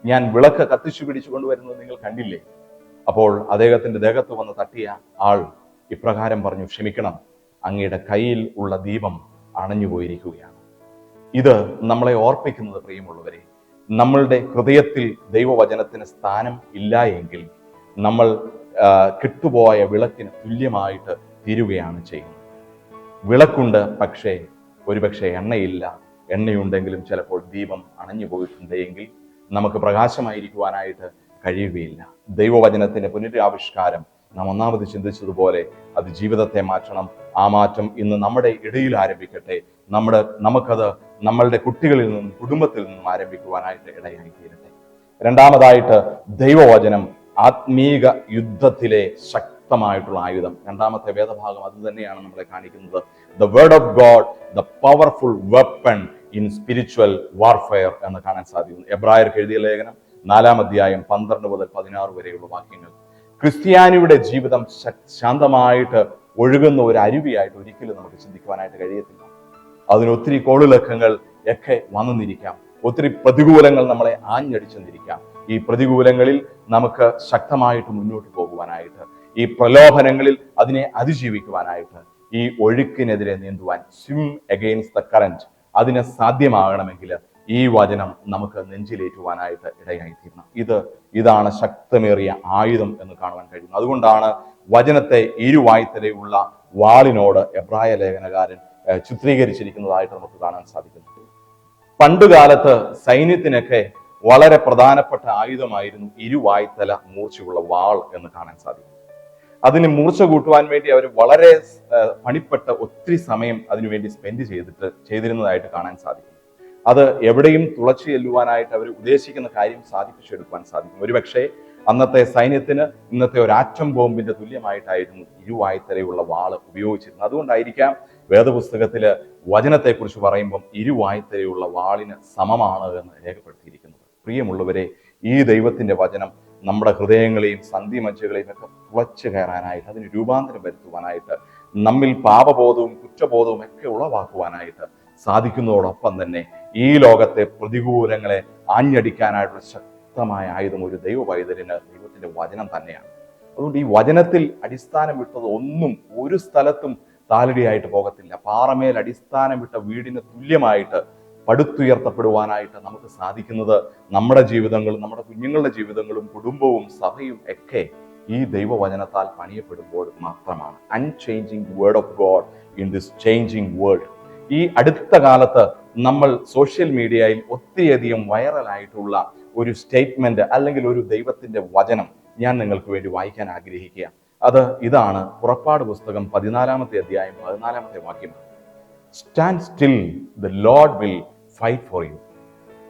ഞാൻ വിളക്ക് കത്തിച്ചു പിടിച്ചു കൊണ്ടുവരുന്നത് നിങ്ങൾ കണ്ടില്ലേ? അപ്പോൾ അദ്ദേഹത്തിന്റെ ദേഹത്ത് വന്ന് തട്ടിയ ആൾ ഇപ്രകാരം പറഞ്ഞു, ക്ഷമിക്കണം, അങ്ങയുടെ കയ്യിൽ ഉള്ള ദീപം അണഞ്ഞുപോയിരിക്കുകയാണ്. ഇത് നമ്മളെ ഓർപ്പിക്കുന്നത്, പ്രിയമുള്ളവരെ, നമ്മളുടെ ഹൃദയത്തിൽ ദൈവവചനത്തിന് സ്ഥാനം ഇല്ല എങ്കിൽ നമ്മൾ കിട്ടുപോയ വിളക്കിന് തുല്യമായിട്ട് തീരുകയാണ് ചെയ്യുന്നത്. വിളക്കുണ്ട്, പക്ഷേ ഒരുപക്ഷെ എണ്ണയില്ല. എണ്ണയുണ്ടെങ്കിലും ചിലപ്പോൾ ദീപം അണഞ്ഞു പോയിട്ടുണ്ടെങ്കിൽ നമുക്ക് പ്രകാശമായിരിക്കുവാനായിട്ട് കഴിയുകയില്ല. ദൈവവചനത്തിന്റെ പുനരാവിഷ്കാരം നാം ഒന്നാമത് ചിന്തിച്ചതുപോലെ അത് ജീവിതത്തെ മാറ്റണം. ആ മാറ്റം ഇന്ന് നമ്മുടെ ഇടയിൽ ആരംഭിക്കട്ടെ. നമുക്കത് നമ്മളുടെ കുട്ടികളിൽ നിന്നും കുടുംബത്തിൽ നിന്നും ആരംഭിക്കുവാനായിട്ട് ഇടയായി തീരട്ടെ. രണ്ടാമതായിട്ട്, ദൈവവചനം ആത്മീക യുദ്ധത്തിലെ ശക്തമായിട്ടുള്ള ആയുധം. രണ്ടാമത്തെ വേദഭാഗം അത് തന്നെയാണ് നമ്മളെ കാണിക്കുന്നത്. The word of God, the powerful weapon in spiritual warfare എന്ന് കാണാൻ സാധിക്കുന്നു. എബ്രായർക്ക് എഴുതിയ ലേഖനം 4-ാം അധ്യായം 12 മുതൽ 16 വരെയുള്ള വാക്യങ്ങൾ. ക്രിസ്ത്യാനിയുടെ ജീവിതം ശാന്തമായിട്ട് ഒഴുകുന്ന ഒരു അരുവിയായിട്ട് ഒരിക്കലും നമുക്ക് ചിന്തിക്കുവാനായിട്ട് കഴിയത്തില്ല. അതിന് ഒത്തിരി കോളിളക്കങ്ങൾ ഒക്കെ വന്നെന്നിരിക്കാം. ഒത്തിരി പ്രതികൂലങ്ങൾ നമ്മളെ ആഞ്ഞടിച്ചെന്നിരിക്കാം. ഈ പ്രതികൂലങ്ങളിൽ നമുക്ക് ശക്തമായിട്ട് മുന്നോട്ട് പോകുവാനായിട്ട്, ഈ പ്രലോഭനങ്ങളിൽ അതിനെ അതിജീവിക്കുവാനായിട്ട്, ഈ ഒഴുക്കിനെതിരെ നീന്തുവാൻ, സ്വിം അഗെയിൻസ്റ്റ് ദ കറന്റ്, അതിന് സാധ്യമാകണമെങ്കിൽ ഈ വചനം നമുക്ക് നെഞ്ചിലേറ്റുവാനായിട്ട് ഇടയായിത്തീരണം. ഇതാണ് ശക്തമേറിയ ആയുധം എന്ന് കാണുവാൻ കഴിയുന്നത്. അതുകൊണ്ടാണ് വചനത്തെ ഇരുവായ്ത്തലയുള്ള വാളിനോട് എബ്രായ ലേഖനകാരൻ ചിത്രീകരിച്ചിരിക്കുന്നതായിട്ട് നമുക്ക് കാണാൻ സാധിക്കുന്നത്. പണ്ടുകാലത്ത് സൈന്യത്തിനൊക്കെ വളരെ പ്രധാനപ്പെട്ട ആയുധമായിരുന്നു ഇരുവായ്ത്തല മൂർച്ചയുള്ള വാൾ എന്ന് കാണാൻ സാധിക്കും. അതിന് മൂർച്ച കൂട്ടുവാൻ വേണ്ടി അവർ വളരെ പണിപ്പെട്ട് ഒത്തിരി സമയം അതിനുവേണ്ടി സ്പെൻഡ് ചെയ്തിരുന്നതായിട്ട് കാണാൻ സാധിക്കും. അത് എവിടെയും തുളച്ചു ചെല്ലുവാനായിട്ട് അവർ ഉദ്ദേശിക്കുന്ന കാര്യം സാധിപ്പിച്ചെടുക്കുവാൻ സാധിക്കും. ഒരുപക്ഷെ അന്നത്തെ സൈന്യത്തിന് ഇന്നത്തെ ഒരു ആറ്റം ബോംബിന്റെ തുല്യമായിട്ടായിരുന്നു ഇരുവായ്ത്തലയുള്ള വാള് ഉപയോഗിച്ചിരുന്നത്. അതുകൊണ്ടായിരിക്കാം വേദപുസ്തകത്തില് വചനത്തെക്കുറിച്ച് പറയുമ്പം ഇരുവായ്ത്തലയുള്ള വാളിന് സമമാണ് എന്ന് രേഖപ്പെടുത്തിയിരിക്കുന്നത്. പ്രിയമുള്ളവരെ, ഈ ദൈവത്തിന്റെ വചനം നമ്മുടെ ഹൃദയങ്ങളെയും സന്ധിമജ്ജകളെയും ഒക്കെ തുളച്ചു കയറാനായിട്ട്, അതിന് രൂപാന്തരം വരുത്തുവാനായിട്ട്, നമ്മിൽ പാപബോധവും കുറ്റബോധവും ഒക്കെ ഉളവാക്കുവാനായിട്ട് സാധിക്കുന്നതോടൊപ്പം തന്നെ ഈ ലോകത്തെ പ്രതികൂലങ്ങളെ ആഞ്ഞടിക്കാനായിട്ടുള്ള ശക്തമായ ആയുധം ഒരു ദൈവപൈതലിന് ദൈവത്തിന്റെ വചനം തന്നെയാണ്. അതുകൊണ്ട് ഈ വചനത്തിൽ അടിസ്ഥാനം വിട്ടത് ഒന്നും ഒരു സ്ഥലത്തും താലടിയായിട്ട് പോകത്തില്ല. പാറമേൽ അടിസ്ഥാനം വിട്ട വീടിന് തുല്യമായിട്ട് പടുത്തുയർത്തപ്പെടുവാനായിട്ട് നമുക്ക് സാധിക്കുന്നത് നമ്മുടെ ജീവിതങ്ങളും നമ്മുടെ കുഞ്ഞുങ്ങളുടെ ജീവിതങ്ങളും കുടുംബവും സഭയും ഒക്കെ ഈ ദൈവവചനത്താൽ പണിയപ്പെടുമ്പോൾ മാത്രമാണ്. Unchanging word of God in this changing world. ഈ അടുത്ത കാലത്ത് നമ്മൾ സോഷ്യൽ മീഡിയയിൽ ഒത്തിരിയധികം വൈറലായിട്ടുള്ള ഒരു സ്റ്റേറ്റ്മെന്റ് അല്ലെങ്കിൽ ഒരു ദൈവത്തിന്റെ വചനം ഞാൻ നിങ്ങൾക്ക് വേണ്ടി വായിക്കാൻ ആഗ്രഹിക്കുക. അത് ഇതാണ്. പുറപ്പാട് പുസ്തകം 14-ാമത്തെ അധ്യായം 14-ാമത്തെ വാക്യം. Stand still, the Lord will fight for you.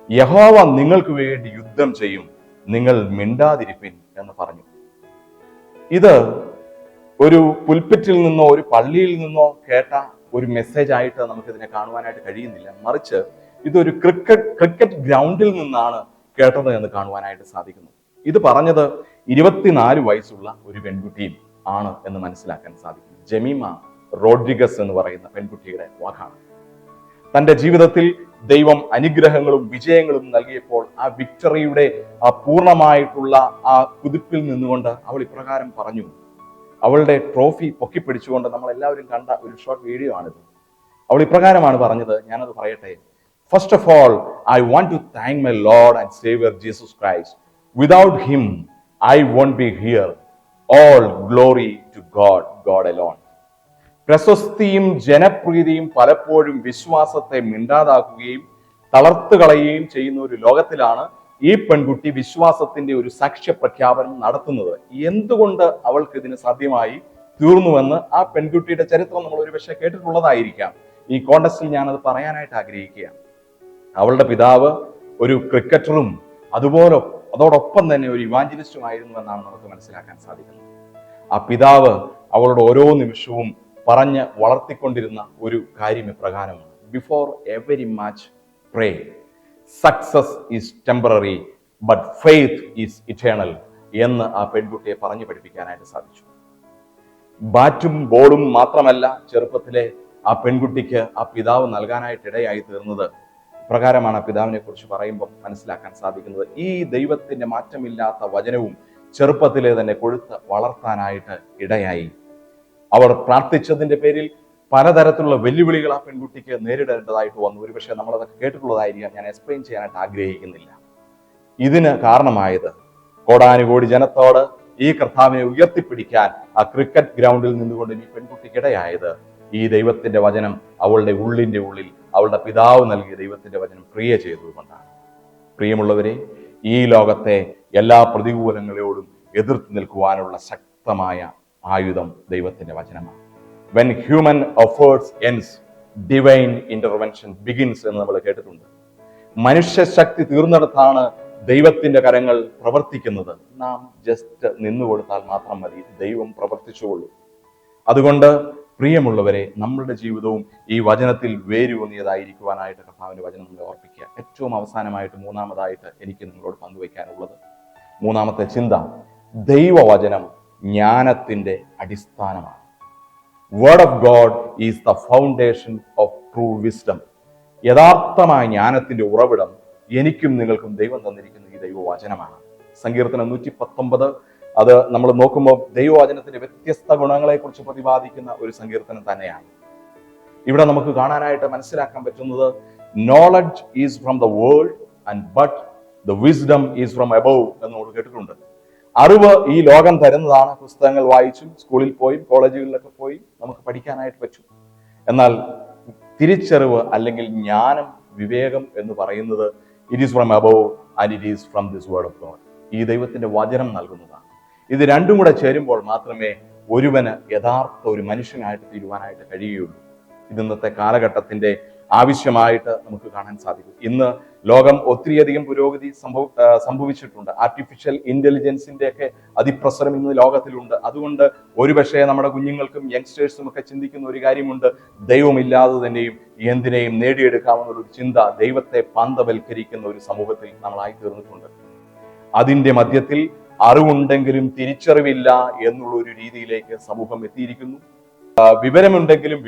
യഹോവ നിങ്ങൾക്ക് വേണ്ടി യുദ്ധം ചെയ്യും, നിങ്ങൾ മിണ്ടാതിരിപ്പിൻ എന്ന് പറഞ്ഞു. ഇത് ഒരു പുൽപ്പിറ്റിൽ നിന്നോ ഒരു പള്ളിയിൽ നിന്നോ കേട്ട ഒരു മെസ്സേജ് ആയിട്ട് നമുക്കിതിനെ കാണുവാനായിട്ട് കഴിയുന്നില്ല. മറിച്ച് ഇതൊരു ക്രിക്കറ്റ് ഗ്രൗണ്ടിൽ നിന്നാണ് കേട്ടത് എന്ന് കാണുവാനായിട്ട് സാധിക്കുന്നു. ഇത് പറഞ്ഞത് 24 വയസ്സുള്ള ഒരു പെൺകുട്ടിയും ആണ് എന്ന് മനസ്സിലാക്കാൻ സാധിക്കും. ജമീമ റോഡ്രിഗസ് എന്ന് പറയുന്ന പെൺകുട്ടിയുടെ വാക്കാണ്. തന്റെ ജീവിതത്തിൽ ദൈവം അനുഗ്രഹങ്ങളും വിജയങ്ങളും നൽകിയപ്പോൾ ആ വിക്ടറിയുടെ ആ പൂർണ്ണമായിട്ടുള്ള ആ കുതിപ്പിൽ നിന്നുകൊണ്ട് അവൾ ഇപ്രകാരം പറഞ്ഞു. അവളുടെ ട്രോഫി പൊക്കിപ്പിടിച്ചുകൊണ്ട് നമ്മൾ എല്ലാവരും കണ്ട ഒരു ഷോർട്ട് വീഡിയോ ആണിത്. അവൾ ഇപ്രകാരമാണ് പറഞ്ഞത്, ഞാനത് പറയട്ടെ. First of all, I want to thank my Lord and Saviour Jesus Christ. Without him I won't be here. All glory to God, God alone. പ്രശസ്തിയും ജനപ്രീതിയും പലപ്പോഴും വിശ്വാസത്തെ മിണ്ടാതാക്കുകയും തളർത്തുകളയുകയും ചെയ്യുന്ന ഒരു ലോകത്തിലാണ് ഈ പെൺകുട്ടി വിശ്വാസത്തിന്റെ ഒരു സാക്ഷ്യ പ്രഖ്യാപനം നടത്തുന്നത്. എന്തുകൊണ്ട് അവൾക്ക് ഇതിന് സാധ്യമായി തീർന്നുവെന്ന് ആ പെൺകുട്ടിയുടെ ചരിത്രം നമ്മൾ ഒരുപക്ഷെ കേട്ടിട്ടുള്ളതായിരിക്കാം. ഈ കോണ്ടസ്റ്റിൽ ഞാനത് പറയാനായിട്ട് ആഗ്രഹിക്കുകയാണ്. അവളുടെ പിതാവ് ഒരു ക്രിക്കറ്ററും അതോടൊപ്പം തന്നെ ഒരു ഇവാഞ്ചലിസ്റ്റും ആയിരുന്നു എന്നാണ് നമുക്ക് മനസ്സിലാക്കാൻ സാധിക്കുന്നത്. ആ പിതാവ് അവളുടെ ഓരോ നിമിഷവും പറഞ്ഞ് വളർത്തിക്കൊണ്ടിരുന്ന ഒരു കാര്യം ഇപ്രകാരമാണ്: before every match pray, success is temporary but faith is eternal എന്ന് ആ പെൺകുട്ടിയെ പറഞ്ഞു പഠിപ്പിക്കാനായിട്ട് സാധിച്ചു. ബാറ്റും ബോളും മാത്രമല്ല ചെറുപ്പത്തിലെ ആ പെൺകുട്ടിക്ക് ആ പിതാവ് നൽകാനായിട്ട് ഇടയായി തീർന്നത്. പ്രകാരമാണ് ആ പിതാവിനെ കുറിച്ച് പറയുമ്പോൾ മനസ്സിലാക്കാൻ സാധിക്കുന്നത്. ഈ ദൈവത്തിന്റെ മാറ്റമില്ലാത്ത വചനവും ചെറുപ്പത്തിലെ തന്നെ കൊഴുത്ത് വളർത്താനായിട്ട് ഇടയായി. അവർ പ്രാർത്ഥിച്ചതിന്റെ പേരിൽ പലതരത്തിലുള്ള വെല്ലുവിളികൾ ആ പെൺകുട്ടിക്ക് നേരിടേണ്ടതായിട്ട് വന്നു. ഒരുപക്ഷെ നമ്മളതൊക്കെ കേട്ടിട്ടുള്ളതായിരിക്കാം, ഞാൻ എക്സ്പ്ലെയിൻ ചെയ്യാനായിട്ട് ആഗ്രഹിക്കുന്നില്ല. ഇതിന് കാരണമായത് കോടാനുകോടി ജനത്തോട് ഈ കർത്താവിനെ ഉയർത്തിപ്പിടിക്കാൻ ആ ക്രിക്കറ്റ് ഗ്രൗണ്ടിൽ നിന്നുകൊണ്ട് ഈ പെൺകുട്ടിക്കിടയായത് ഈ ദൈവത്തിന്റെ വചനം അവളുടെ ഉള്ളിന്റെ ഉള്ളിൽ അവളുടെ പിതാവ് നൽകിയ ദൈവത്തിന്റെ വചനം ക്രിയ ചെയ്തതുകൊണ്ടാണ്. പ്രിയമുള്ളവരെ, ഈ ലോകത്തെ എല്ലാ പ്രതികൂലങ്ങളോടും എതിർത്ത് നിൽക്കുവാനുള്ള ശക്തമായ ആയുധം ദൈവത്തിന്റെ വചനമാണ്. When human efforts ends, divine intervention begins എന്ന് നമ്മൾ കേട്ടിട്ടുണ്ട്. മനുഷ്യശക്തി തീർന്നിടത്താണ് ദൈവത്തിന്റെ കരങ്ങൾ പ്രവർത്തിക്കുന്നത്. നാം ജസ്റ്റ് നിന്നുകൊടുത്താൽ മാത്രം മതി, ദൈവം പ്രവർത്തിച്ചുകൊള്ളൂ. അതുകൊണ്ട് പ്രിയമുള്ളവരെ, നമ്മളുടെ ജീവിതവും ഈ വചനത്തിൽ വേരൂന്നിയതായിരിക്കുവാനായിട്ട് കർത്താവിന്റെ വചനം നമ്മളെ ഓർപ്പിക്കുക. ഏറ്റവും അവസാനമായിട്ട് മൂന്നാമതായിട്ട് എനിക്ക് നിങ്ങളോട് പങ്കുവയ്ക്കാനുള്ളത്, മൂന്നാമത്തെ ചിന്ത, ദൈവവചനം ജ്ഞാനത്തിന്റെ അടിസ്ഥാനമാണ്. Word of God is the foundation of true wisdom. യഥാർത്ഥമായ ജ്ഞാനത്തിന്റെ ഉറവിടം എനിക്കും നിങ്ങൾക്കും ദൈവം തന്നിരിക്കുന്ന ഈ ദൈവവചനമാണ്. സങ്കീർത്തനം 119 അത് നമ്മൾ നോക്കുമ്പോൾ ദൈവവചനത്തിന്റെ വ്യത്യസ്ത ഗുണങ്ങളെ കുറിച്ച് പ്രതിപാദിക്കുന്ന ഒരു സങ്കീർത്തനം തന്നെയാണ്. ഇവിടെ നമുക്ക് കാണാനായിട്ട് മനസ്സിലാക്കാൻ പറ്റുന്നത്, knowledge is from the world and but the wisdom is from above എന്ന് നമ്മൾ കേട്ടിട്ടുണ്ട്. അറിവ് ഈ ലോകം തരുന്നതാണ്. പുസ്തകങ്ങൾ വായിച്ചും സ്കൂളിൽ പോയും കോളേജുകളിലൊക്കെ പോയി നമുക്ക് പഠിക്കാനായിട്ട് പറ്റും. എന്നാൽ തിരിച്ചറിവ് അല്ലെങ്കിൽ ജ്ഞാനം, വിവേകം എന്ന് പറയുന്നത് it is from above and it is from this word of God. ഈ ദൈവത്തിന്റെ വചനം നൽകുന്നതാണ്. ഇത് രണ്ടും കൂടെ ചേരുമ്പോൾ മാത്രമേ ഒരുവന് യഥാർത്ഥ ഒരു മനുഷ്യനായിട്ട് തീരുവാനായിട്ട് കഴിയുകയുള്ളൂ. ഇത് ഇന്നത്തെ കാലഘട്ടത്തിന്റെ ആവശ്യമായിട്ട് നമുക്ക് കാണാൻ സാധിക്കും. ഇന്ന് ലോകം ഒത്തിരിയധികം പുരോഗതി സംഭവിച്ചിട്ടുണ്ട്. ആർട്ടിഫിഷ്യൽ ഇന്റലിജൻസിന്റെ ഒക്കെ അതിപ്രസരം ഇന്ന് ലോകത്തിലുണ്ട്. അതുകൊണ്ട് ഒരുപക്ഷെ നമ്മുടെ കുഞ്ഞുങ്ങൾക്കും യങ്സ്റ്റേഴ്സും ഒക്കെ ചിന്തിക്കുന്ന ഒരു കാര്യമുണ്ട്, ദൈവമില്ലാതെ തന്നെയും എന്തിനേയും നേടിയെടുക്കാമെന്നൊരു ചിന്ത ദൈവത്തെ പാന്തവൽക്കരിക്കുന്ന ഒരു സമൂഹത്തിൽ നമ്മളായി തീർന്നിട്ടുണ്ട്. അതിന്റെ മധ്യത്തിൽ അറിവുണ്ടെങ്കിലും തിരിച്ചറിവില്ല എന്നുള്ള ഒരു രീതിയിലേക്ക് സമൂഹം എത്തിയിരിക്കുന്നു. വിവരമുണ്ടെങ്കിലും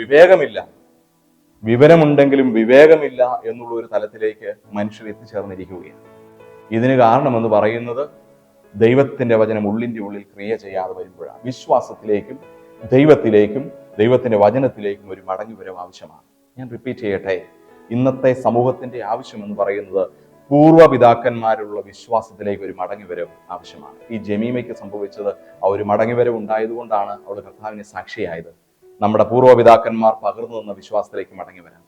വിവേകമില്ല എന്നുള്ള ഒരു തലത്തിലേക്ക് മനുഷ്യർ എത്തിച്ചേർന്നിരിക്കുകയാണ്. ഇതിന് കാരണമെന്ന് പറയുന്നത് ദൈവത്തിന്റെ വചനം ഉള്ളിന്റെ ഉള്ളിൽ ക്രിയ ചെയ്യാതെ വരുമ്പോഴാണ്. വിശ്വാസത്തിലേക്കും ദൈവത്തിലേക്കും ദൈവത്തിന്റെ വചനത്തിലേക്കും ഒരു മടങ്ങിവരവ് ആവശ്യമാണ്. ഞാൻ റിപ്പീറ്റ് ചെയ്യട്ടെ, ഇന്നത്തെ സമൂഹത്തിന്റെ ആവശ്യം എന്ന് പറയുന്നത് പൂർവ്വപിതാക്കന്മാരുള്ള വിശ്വാസത്തിലേക്ക് ഒരു മടങ്ങിവരവ് ആവശ്യമാണ്. ഈ ജമീമയ്ക്ക് സംഭവിച്ചത് ആ ഒരു മടങ്ങിവരവ് ഉണ്ടായതുകൊണ്ടാണ് അവൾ കർത്താവിനെ സാക്ഷിയായത്. നമ്മുടെ പൂർവ്വപിതാക്കന്മാർ പകർന്നു തന്ന വിശ്വാസത്തിലേക്ക് മടങ്ങി വരാം.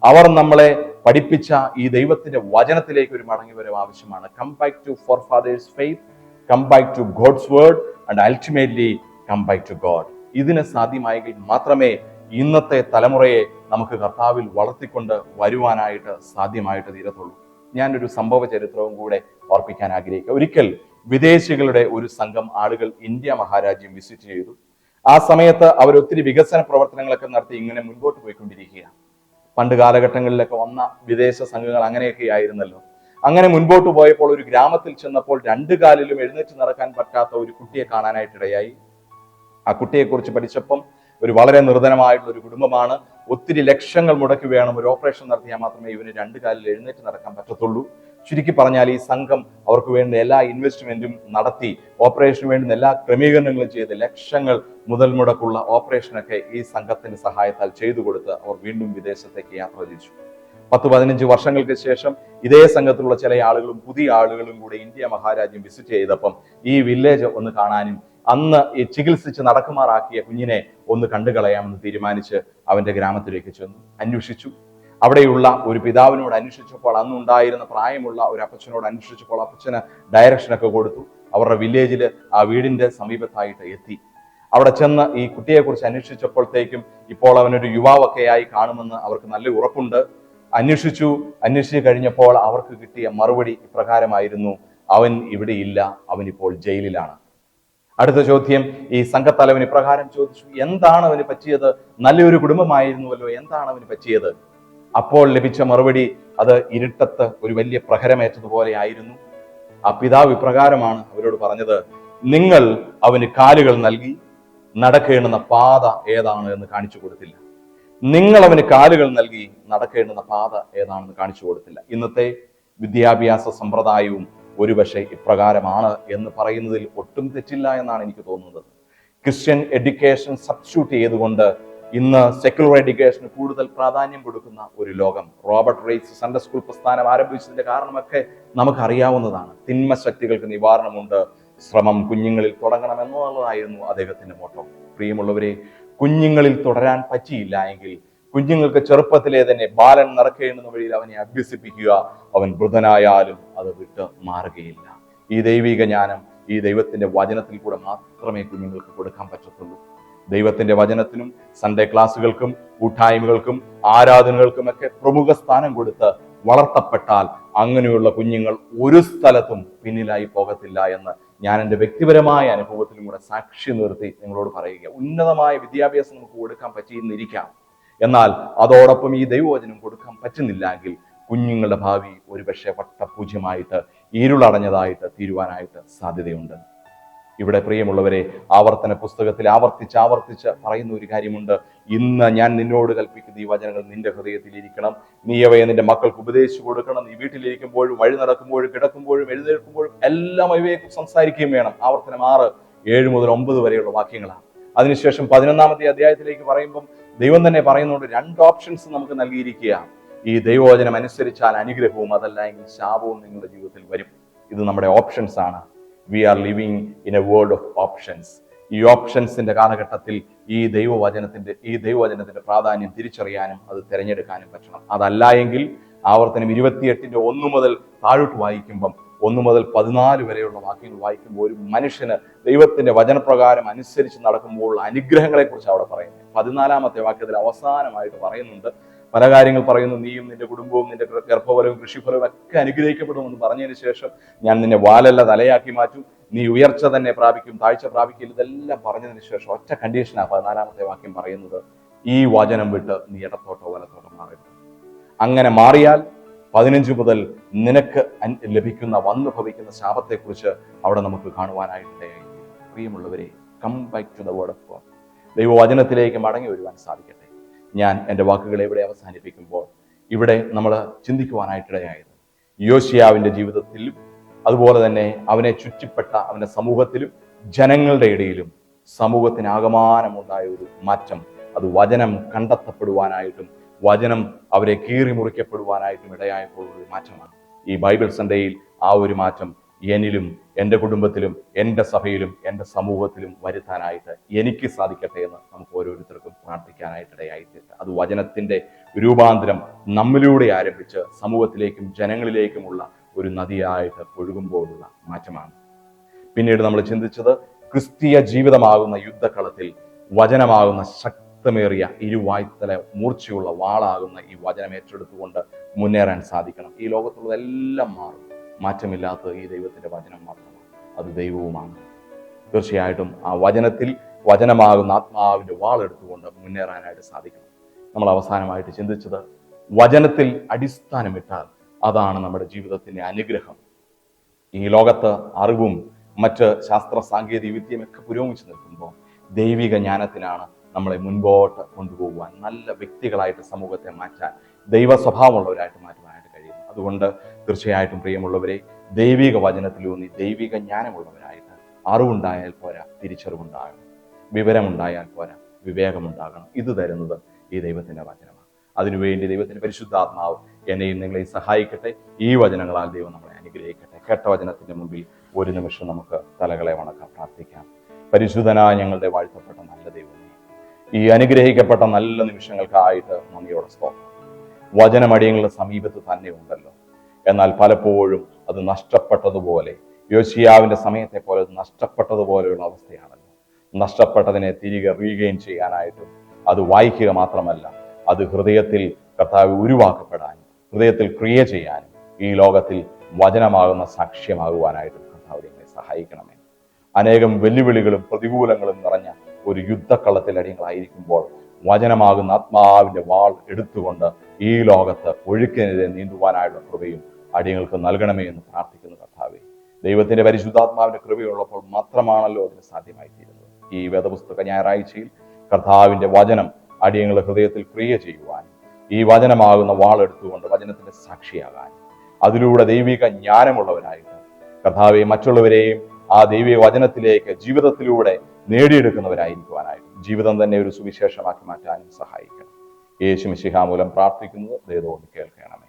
അവർ നമ്മളെ പഠിപ്പിച്ച ഈ ദൈവത്തിന്റെ വചനത്തിലേക്ക് ഒരു മടങ്ങിവരവ് ആവശ്യമാണ്. Come back to for fathers faith, come back to God's word and ultimately come back to God. ഇതിന് സാധ്യമായെങ്കിൽ മാത്രമേ ഇന്നത്തെ തലമുറയെ നമുക്ക് കർത്താവിൽ വളർത്തിക്കൊണ്ട് വരുവാനായിട്ട് സാധ്യമായിട്ട് തീരത്തുള്ളൂ. ഞാനൊരു സംഭവ ചരിത്രവും കൂടെ ഓർപ്പിക്കാൻ ആഗ്രഹിക്കുക. ഒരിക്കൽ വിദേശികളുടെ ഒരു സംഘം ആളുകൾ ഇന്ത്യ മഹാരാജ്യം വിസിറ്റ് ചെയ്തു. ആ സമയത്ത് അവർ ഒത്തിരി വികസന പ്രവർത്തനങ്ങളൊക്കെ നടത്തി ഇങ്ങനെ മുൻപോട്ട് പോയിക്കൊണ്ടിരിക്കുകയാണ്. പണ്ട് കാലഘട്ടങ്ങളിലൊക്കെ വന്ന വിദേശ സംഘങ്ങൾ അങ്ങനെയൊക്കെ ആയിരുന്നല്ലോ. അങ്ങനെ മുൻപോട്ട് പോയപ്പോൾ ഒരു ഗ്രാമത്തിൽ ചെന്നപ്പോൾ രണ്ടു കാലിലും എഴുന്നേറ്റ് നടക്കാൻ പറ്റാത്ത ഒരു കുട്ടിയെ കാണാനായിട്ടിടയായി. ആ കുട്ടിയെക്കുറിച്ച് പഠിച്ചപ്പം ഒരു വളരെ നിർധനമായിട്ടുള്ള ഒരു കുടുംബമാണ്. ഒത്തിരി ലക്ഷങ്ങൾ മുടക്കി വേണം ഒരു ഓപ്പറേഷൻ നടത്തിയാൽ മാത്രമേ ഇവന് രണ്ടു കാലിൽ എഴുന്നേറ്റ് നടക്കാൻ പറ്റത്തുള്ളൂ. ചുരുക്കി പറഞ്ഞാൽ ഈ സംഘം അവർക്ക് വേണ്ട എല്ലാ ഇൻവെസ്റ്റ്മെന്റും നടത്തി, ഓപ്പറേഷന് വേണ്ടുന്ന എല്ലാ ക്രമീകരണങ്ങളും ചെയ്ത് ലക്ഷങ്ങൾ മുതൽ മുടക്കുള്ള ഓപ്പറേഷനൊക്കെ ഈ സംഘത്തിന്റെ സഹായത്താൽ ചെയ്തു കൊടുത്ത് അവർ വീണ്ടും വിദേശത്തേക്ക് യാത്ര തിരിച്ചു. 10-15 വർഷങ്ങൾക്ക് ശേഷം ഇതേ സംഘത്തിലുള്ള ചില ആളുകളും പുതിയ ആളുകളും കൂടെ ഇന്ത്യ മഹാരാജ്യം വിസിറ്റ് ചെയ്തപ്പം ഈ വില്ലേജ് ഒന്ന് കാണാനും അന്ന് ഈ ചികിത്സിച്ച് നടക്കുമാറാക്കിയ കുഞ്ഞിനെ ഒന്ന് കണ്ടുകളയാമെന്ന് തീരുമാനിച്ച് അവന്റെ ഗ്രാമത്തിലേക്ക് ചെന്നു. അന്വേഷിച്ചു. അവിടെയുള്ള ഒരു പിതാവിനോട് അന്വേഷിച്ചപ്പോൾ, അന്നുണ്ടായിരുന്ന പ്രായമുള്ള ഒരു അപ്പച്ചനോട് അന്വേഷിച്ചപ്പോൾ അപ്പച്ചന് ഡയറക്ഷനൊക്കെ കൊടുത്തു. അവരുടെ വില്ലേജിൽ ആ വീടിന്റെ സമീപത്തായിട്ട് എത്തി. അവിടെ ചെന്ന് ഈ കുട്ടിയെക്കുറിച്ച് അന്വേഷിച്ചപ്പോഴത്തേക്കും ഇപ്പോൾ അവനൊരു യുവാവൊക്കെ ആയി കാണുമെന്ന് അവർക്ക് നല്ല ഉറപ്പുണ്ട്. അന്വേഷിച്ചു കഴിഞ്ഞപ്പോൾ അവർക്ക് കിട്ടിയ മറുപടി ഇപ്രകാരമായിരുന്നു: അവൻ ഇവിടെ ഇല്ല, അവൻ ഇപ്പോൾ ജയിലിലാണ്. അടുത്ത ചോദ്യം ഈ സംഘത്തലവൻ ഇപ്രകാരം ചോദിച്ചു: എന്താണ് അവന് പറ്റിയത്? നല്ലൊരു കുടുംബമായിരുന്നുവല്ലോ, എന്താണ് അവന് പറ്റിയത്? അപ്പോൾ ലഭിച്ച മറുപടി അത് ഇരുട്ടത്ത് ഒരു വലിയ പ്രഹരമേറ്റതുപോലെ ആയിരുന്നു. ആ പിതാവ് ഇപ്രകാരമാണ് അവരോട് പറഞ്ഞത്: നിങ്ങൾ അവന് കാലുകൾ നൽകി, നടക്കേണ്ടുന്ന പാത ഏതാണ് എന്ന് കാണിച്ചു കൊടുത്തില്ല. നിങ്ങൾ അവന് കാലുകൾ നൽകി, നടക്കേണ്ടുന്ന പാത ഏതാണെന്ന് കാണിച്ചു കൊടുത്തില്ല. ഇന്നത്തെ വിദ്യാഭ്യാസ സമ്പ്രദായവും ഒരുപക്ഷെ ഇപ്രകാരമാണ് എന്ന് പറയുന്നതിൽ ഒട്ടും തെറ്റില്ല എന്നാണ് എനിക്ക് തോന്നുന്നത്. ക്രിസ്ത്യൻ എഡ്യൂക്കേഷൻ സബ്സ്റ്റിറ്റ്യൂട്ട് ചെയ്തുകൊണ്ട് ഇന്ന് സെക്യുലർ എഡ്യൂക്കേഷന് കൂടുതൽ പ്രാധാന്യം കൊടുക്കുന്ന ഒരു ലോകം. റോബർട്ട് റൈസ് സൺഡേ സ്കൂൾ പ്രസ്ഥാനം ആരംഭിച്ചതിന്റെ കാരണമൊക്കെ നമുക്കറിയാവുന്നതാണ്. തിന്മ ശക്തികൾക്ക് നിവാരണമുണ്ട്, ശ്രമം കുഞ്ഞുങ്ങളിൽ തുടങ്ങണമെന്നുള്ളതായിരുന്നു അദ്ദേഹത്തിന്റെ മോട്ടോ. പ്രിയമുള്ളവരെ, കുഞ്ഞുങ്ങളിൽ തുടരാൻ പറ്റിയില്ല എങ്കിൽ കുഞ്ഞുങ്ങൾക്ക് ചെറുപ്പത്തിലെ തന്നെ ബാലൻ നടക്കേണ്ടുന്ന വഴിയിൽ അവനെ അഭ്യസിപ്പിക്കുക. അവൻ വൃദ്ധനായാലും അത് വിട്ട് മാറുകയില്ല. ഈ ദൈവിക ജ്ഞാനം ഈ ദൈവത്തിന്റെ വചനത്തിൽ കൂടെ മാത്രമേ കുഞ്ഞുങ്ങൾക്ക് കൊടുക്കാൻ പറ്റത്തുള്ളൂ. ദൈവത്തിന്റെ വചനത്തിനും സൺഡേ ക്ലാസ്സുകൾക്കും കൂട്ടായ്മകൾക്കും ആരാധനകൾക്കുമൊക്കെ പ്രമുഖ സ്ഥാനം കൊടുത്ത് വളർത്തപ്പെട്ടാൽ അങ്ങനെയുള്ള കുഞ്ഞുങ്ങൾ ഒരു സ്ഥലത്തും പിന്നിലായി പോകത്തില്ല എന്ന് ഞാൻ എൻ്റെ വ്യക്തിപരമായ അനുഭവത്തിലും കൂടെ സാക്ഷി നിർത്തി നിങ്ങളോട് പറയുക. ഉന്നതമായ വിദ്യാഭ്യാസം നമുക്ക് കൊടുക്കാൻ പറ്റിയെന്നിരിക്കാം, എന്നാൽ അതോടൊപ്പം ഈ ദൈവവചനം കൊടുക്കാൻ പറ്റുന്നില്ലെങ്കിൽ കുഞ്ഞുങ്ങളുടെ ഭാവി ഒരുപക്ഷെ വട്ടപൂജ്യമായിട്ട് ഇരുളടഞ്ഞതായിട്ട് തീരുവാനായിട്ട് സാധ്യതയുണ്ട്. ഇവിടെ പ്രിയമുള്ളവരെ, ആവർത്തന പുസ്തകത്തിൽ ആവർത്തിച്ച് പറയുന്ന ഒരു കാര്യമുണ്ട്. ഇന്ന് ഞാൻ നിന്നോട് കൽപ്പിക്കുന്ന ഈ വചനങ്ങൾ നിന്റെ ഹൃദയത്തിൽ ഇരിക്കണം. നീ അവയെ നിന്റെ മക്കൾക്ക് ഉപദേശിച്ചു കൊടുക്കണം. നീ വീട്ടിലിരിക്കുമ്പോഴും വഴി നടക്കുമ്പോഴും കിടക്കുമ്പോഴും എഴുന്നേൽക്കുമ്പോഴും എല്ലാം അവയെക്കുറിച്ച് സംസാരിക്കുകയും വേണം. ആവർത്തനം 6:7 മുതൽ 9 വരെയുള്ള വാക്യങ്ങളാണ്. അതിനുശേഷം 11-ാമത്തെ അധ്യായത്തിലേക്ക് പറയുമ്പം ദൈവം തന്നെ പറയുന്നുണ്ട്, 2 ഓപ്ഷൻസ് നമുക്ക് നൽകിയിരിക്കുക. ഈ ദൈവവചനം അനുസരിച്ചാൽ അനുഗ്രഹവും, അതല്ല എങ്കിൽ ശാപവും നിങ്ങളുടെ ജീവിതത്തിൽ വരും. ഇത് നമ്മുടെ ഓപ്ഷൻസ് ആണ്. We are living in a world of options. ഈ ഓപ്ഷൻസിന്റെ കാലഘട്ടത്തിൽ ഈ ദൈവവചനത്തിന്റെ പ്രാധാന്യം തിരിച്ചറിയാനും അത് തിരഞ്ഞെടുക്കാനും പറ്റണം. അതല്ല എങ്കിൽ ആവർത്തനം 28:1 മുതൽ താഴോട്ട് വായിക്കുമ്പം 1 മുതൽ 14 വരെയുള്ള വാക്യങ്ങൾ വായിക്കുമ്പോൾ ഒരു മനുഷ്യന് ദൈവത്തിന്റെ വചനപ്രകാരം അനുസരിച്ച് നടക്കുമ്പോൾ അനുഗ്രഹങ്ങളെ കുറിച്ച് അവിടെ പറയുന്നത്. 14-ാമത്തെ വാക്യത്തിൽ അവസാനമായിട്ട് പറയുന്നുണ്ട്, പല കാര്യങ്ങൾ പറയുന്നു. നീയും നിന്റെ കുടുംബവും നിന്റെ ഗർഭഫലവും കൃഷിഫലവും ഒക്കെ അനുഗ്രഹിക്കപ്പെടുമെന്ന് പറഞ്ഞതിന് ശേഷം ഞാൻ നിന്നെ വാലല്ല തലയാക്കി മാറ്റും, നീ ഉയർച്ച തന്നെ പ്രാപിക്കും, താഴ്ച പ്രാപിക്കില്ല. ഇതെല്ലാം പറഞ്ഞതിന് ശേഷം ഒറ്റ കണ്ടീഷനാണ് 14-ാമത്തെ വാക്യം പറയുന്നത്, ഈ വചനം വിട്ട് നീ ഇടത്തോട്ടോ വലത്തോട്ടോ മാറരുത്. അങ്ങനെ മാറിയാൽ 15 മുതൽ നിനക്ക് ലഭിക്കുന്ന വന്നു ഭവിക്കുന്ന ശാപത്തെക്കുറിച്ച് അവിടെ നമുക്ക് കാണുവാനായിട്ടിടയായി. പ്രിയമുള്ളവരെ, come back to the word of God. ദൈവവചനത്തിലേക്ക് മടങ്ങി വരുവാൻ സാധിക്കട്ടെ. ഞാൻ എൻ്റെ വാക്കുകളെ ഇവിടെ അവസാനിപ്പിക്കുമ്പോൾ ഇവിടെ നമ്മൾ ചിന്തിക്കുവാനായിട്ടിടയായത് യോശിയാവിൻ്റെ ജീവിതത്തിലും അതുപോലെ തന്നെ അവനെ ചുറ്റിപ്പെട്ട അവൻ്റെ സമൂഹത്തിലും ജനങ്ങളുടെ ഇടയിലും സമൂഹത്തിനാകമാനമുണ്ടായ ഒരു മാറ്റം, അത് വചനം കണ്ടെത്തപ്പെടുവാനായിട്ടും വചനം അവരെ കീറി മുറിക്കപ്പെടുവാനായിട്ടും ഇടയായപ്പോൾ ഒരു മാറ്റമാണ്. ഈ ബൈബിൾ സൺഡേയിൽ ആ ഒരു മാറ്റം എന്നിലും എൻ്റെ കുടുംബത്തിലും എൻ്റെ സഭയിലും എൻ്റെ സമൂഹത്തിലും വരുത്താനായിട്ട് എനിക്ക് സാധിക്കട്ടെ എന്ന് നമുക്ക് ഓരോരുത്തർക്കും പ്രാർത്ഥിക്കാനായിട്ടിടയായിട്ടുണ്ട്. അത് വചനത്തിൻ്റെ രൂപാന്തരം നമ്മിലൂടെ ആരംഭിച്ച് സമൂഹത്തിലേക്കും ജനങ്ങളിലേക്കുമുള്ള ഒരു നദിയായിട്ട് ഒഴുകുമ്പോഴുള്ള മാറ്റമാണ്. പിന്നീട് നമ്മൾ ചിന്തിച്ചത് ക്രിസ്തീയ ജീവിതമാകുന്ന യുദ്ധക്കളത്തിൽ വചനമാകുന്ന ശക്തമേറിയ ഇരുവായ്ത്തല മൂർച്ചയുള്ള വാളാകുന്ന ഈ വചനം ഏറ്റെടുത്തുകൊണ്ട് മുന്നേറാൻ സാധിക്കണം. ഈ ലോകത്തുള്ളതെല്ലാം മാറും, മാറ്റമില്ലാത്തത് ഈ ദൈവത്തിന്റെ വചനം മാത്രമാണ്. അത് ദൈവവുമാണ്. തീർച്ചയായിട്ടും ആ വചനമാകുന്ന ആത്മാവിന്റെ വാളെടുത്തുകൊണ്ട് മുന്നേറാനായിട്ട് സാധിക്കണം. നമ്മൾ അവസാനമായിട്ട് ചിന്തിച്ചത് വചനത്തിൽ അടിസ്ഥാനമിട്ടാൽ അതാണ് നമ്മുടെ ജീവിതത്തിന്റെ അനുഗ്രഹം. ഈ ലോകത്ത് അറിവും മറ്റ് ശാസ്ത്ര സാങ്കേതിക വിദ്യയുമൊക്കെ പുരോഗമിച്ചു നിൽക്കുമ്പോൾ ദൈവിക ജ്ഞാനത്തിനാണ് നമ്മളെ മുൻപോട്ട് കൊണ്ടുപോകുവാൻ, നല്ല വ്യക്തികളായിട്ട് സമൂഹത്തെ മാറ്റാൻ, ദൈവ സ്വഭാവമുള്ളവരായിട്ട് മാറ്റുവാനായിട്ട് കഴിയുന്നു. അതുകൊണ്ട് തീർച്ചയായിട്ടും പ്രിയമുള്ളവരെ, ദൈവിക വചനത്തിലൂന്നി ദൈവിക ജ്ഞാനമുള്ളവരായിട്ട് അറിവുണ്ടായാൽ പോരാ, തിരിച്ചറിവുണ്ടാകണം. വിവരമുണ്ടായാൽ പോരാ, വിവേകമുണ്ടാകണം. ഇത് തരുന്നത് ഈ ദൈവത്തിന്റെ വചനമാണ്. അതിനുവേണ്ടി ദൈവത്തിന്റെ പരിശുദ്ധാത്മാവ് എന്നെയും നിങ്ങളെയും സഹായിക്കട്ടെ. ഈ വചനങ്ങളാൽ ദൈവം നമ്മളെ അനുഗ്രഹിക്കട്ടെ. കേട്ട വചനത്തിന്റെ മുമ്പിൽ ഒരു നിമിഷം നമുക്ക് തലകളെ വണക്കാം, പ്രാർത്ഥിക്കാം. പരിശുദ്ധനായ ഞങ്ങളുടെ വാഴ്ത്തപ്പെട്ട നല്ല ദൈവമേ, ഈ അനുഗ്രഹിക്കപ്പെട്ട നല്ല നിമിഷങ്ങൾക്കായിട്ട് നന്ദിയോടെ സ്തോത്രം. വചനമടിയങ്ങളുടെ സമീപത്ത് തന്നെ ഉണ്ടല്ലോ, എന്നാൽ പലപ്പോഴും അത് നഷ്ടപ്പെട്ടതുപോലെ, യോശിയാവിന്റെ സമയത്തെ പോലെ അത് നഷ്ടപ്പെട്ടതുപോലെയുള്ള അവസ്ഥയാണല്ലോ. നഷ്ടപ്പെട്ടതിനെ തിരികെ റീഗെയിൻ ചെയ്യാനായിട്ടും അത് വായിക്കുക മാത്രമല്ല, അത് ഹൃദയത്തിൽ കർത്താവ് ഉരുവാക്കപ്പെടാനും ഹൃദയത്തിൽ ക്രിയ ചെയ്യാനും ഈ ലോകത്തിൽ വചനമാകുന്ന സാക്ഷ്യമാകുവാനായിട്ടും കർത്താവ് നിങ്ങളെ സഹായിക്കണമേ. അനേകം വെല്ലുവിളികളും പ്രതികൂലങ്ങളും നിറഞ്ഞ ഒരു യുദ്ധക്കളത്തിൽ അടിയങ്ങളായിരിക്കുമ്പോൾ വചനമാകുന്ന ആത്മാവിന്റെ വാൾ എടുത്തുകൊണ്ട് ഈ ലോകത്ത് ഒഴുക്കിനെതിരെ നീന്തുവാനായുള്ള കൃപയും അടിയങ്ങൾക്ക് നൽകണമേ എന്ന് പ്രാർത്ഥിക്കുന്നു കർത്താവേ. ദൈവത്തിന്റെ പരിശുദ്ധാത്മാവിന്റെ കൃപയുള്ളപ്പോൾ മാത്രമാണല്ലോ അതിന് സാധ്യമായി തീരുന്നത്. ഈ വേദപുസ്തക ഞായറാഴ്ചയിൽ കർത്താവിന്റെ വചനം അടിയങ്ങളുടെ ഹൃദയത്തിൽ ക്രിയ ചെയ്യുവാനും ഈ വചനമാകുന്ന വാൾ എടുത്തുകൊണ്ട് വചനത്തിന്റെ സാക്ഷിയാകാനും അതിലൂടെ ദൈവിക ജ്ഞാനമുള്ളവരായിട്ട് കർത്താവെ മറ്റുള്ളവരെയും ആ ദൈവിക വചനത്തിലേക്ക് ജീവിതത്തിലൂടെ നേടിയെടുക്കുന്നവരായിരിക്കുവാനായിട്ട് ജീവിതം തന്നെ ഒരു സുവിശേഷമാക്കി മാറ്റാനും സഹായിക്കണം. യേശു മിശിഹാ മൂലം പ്രാർത്ഥിക്കുന്നത് ദയതോട് കേൾക്കണമേ.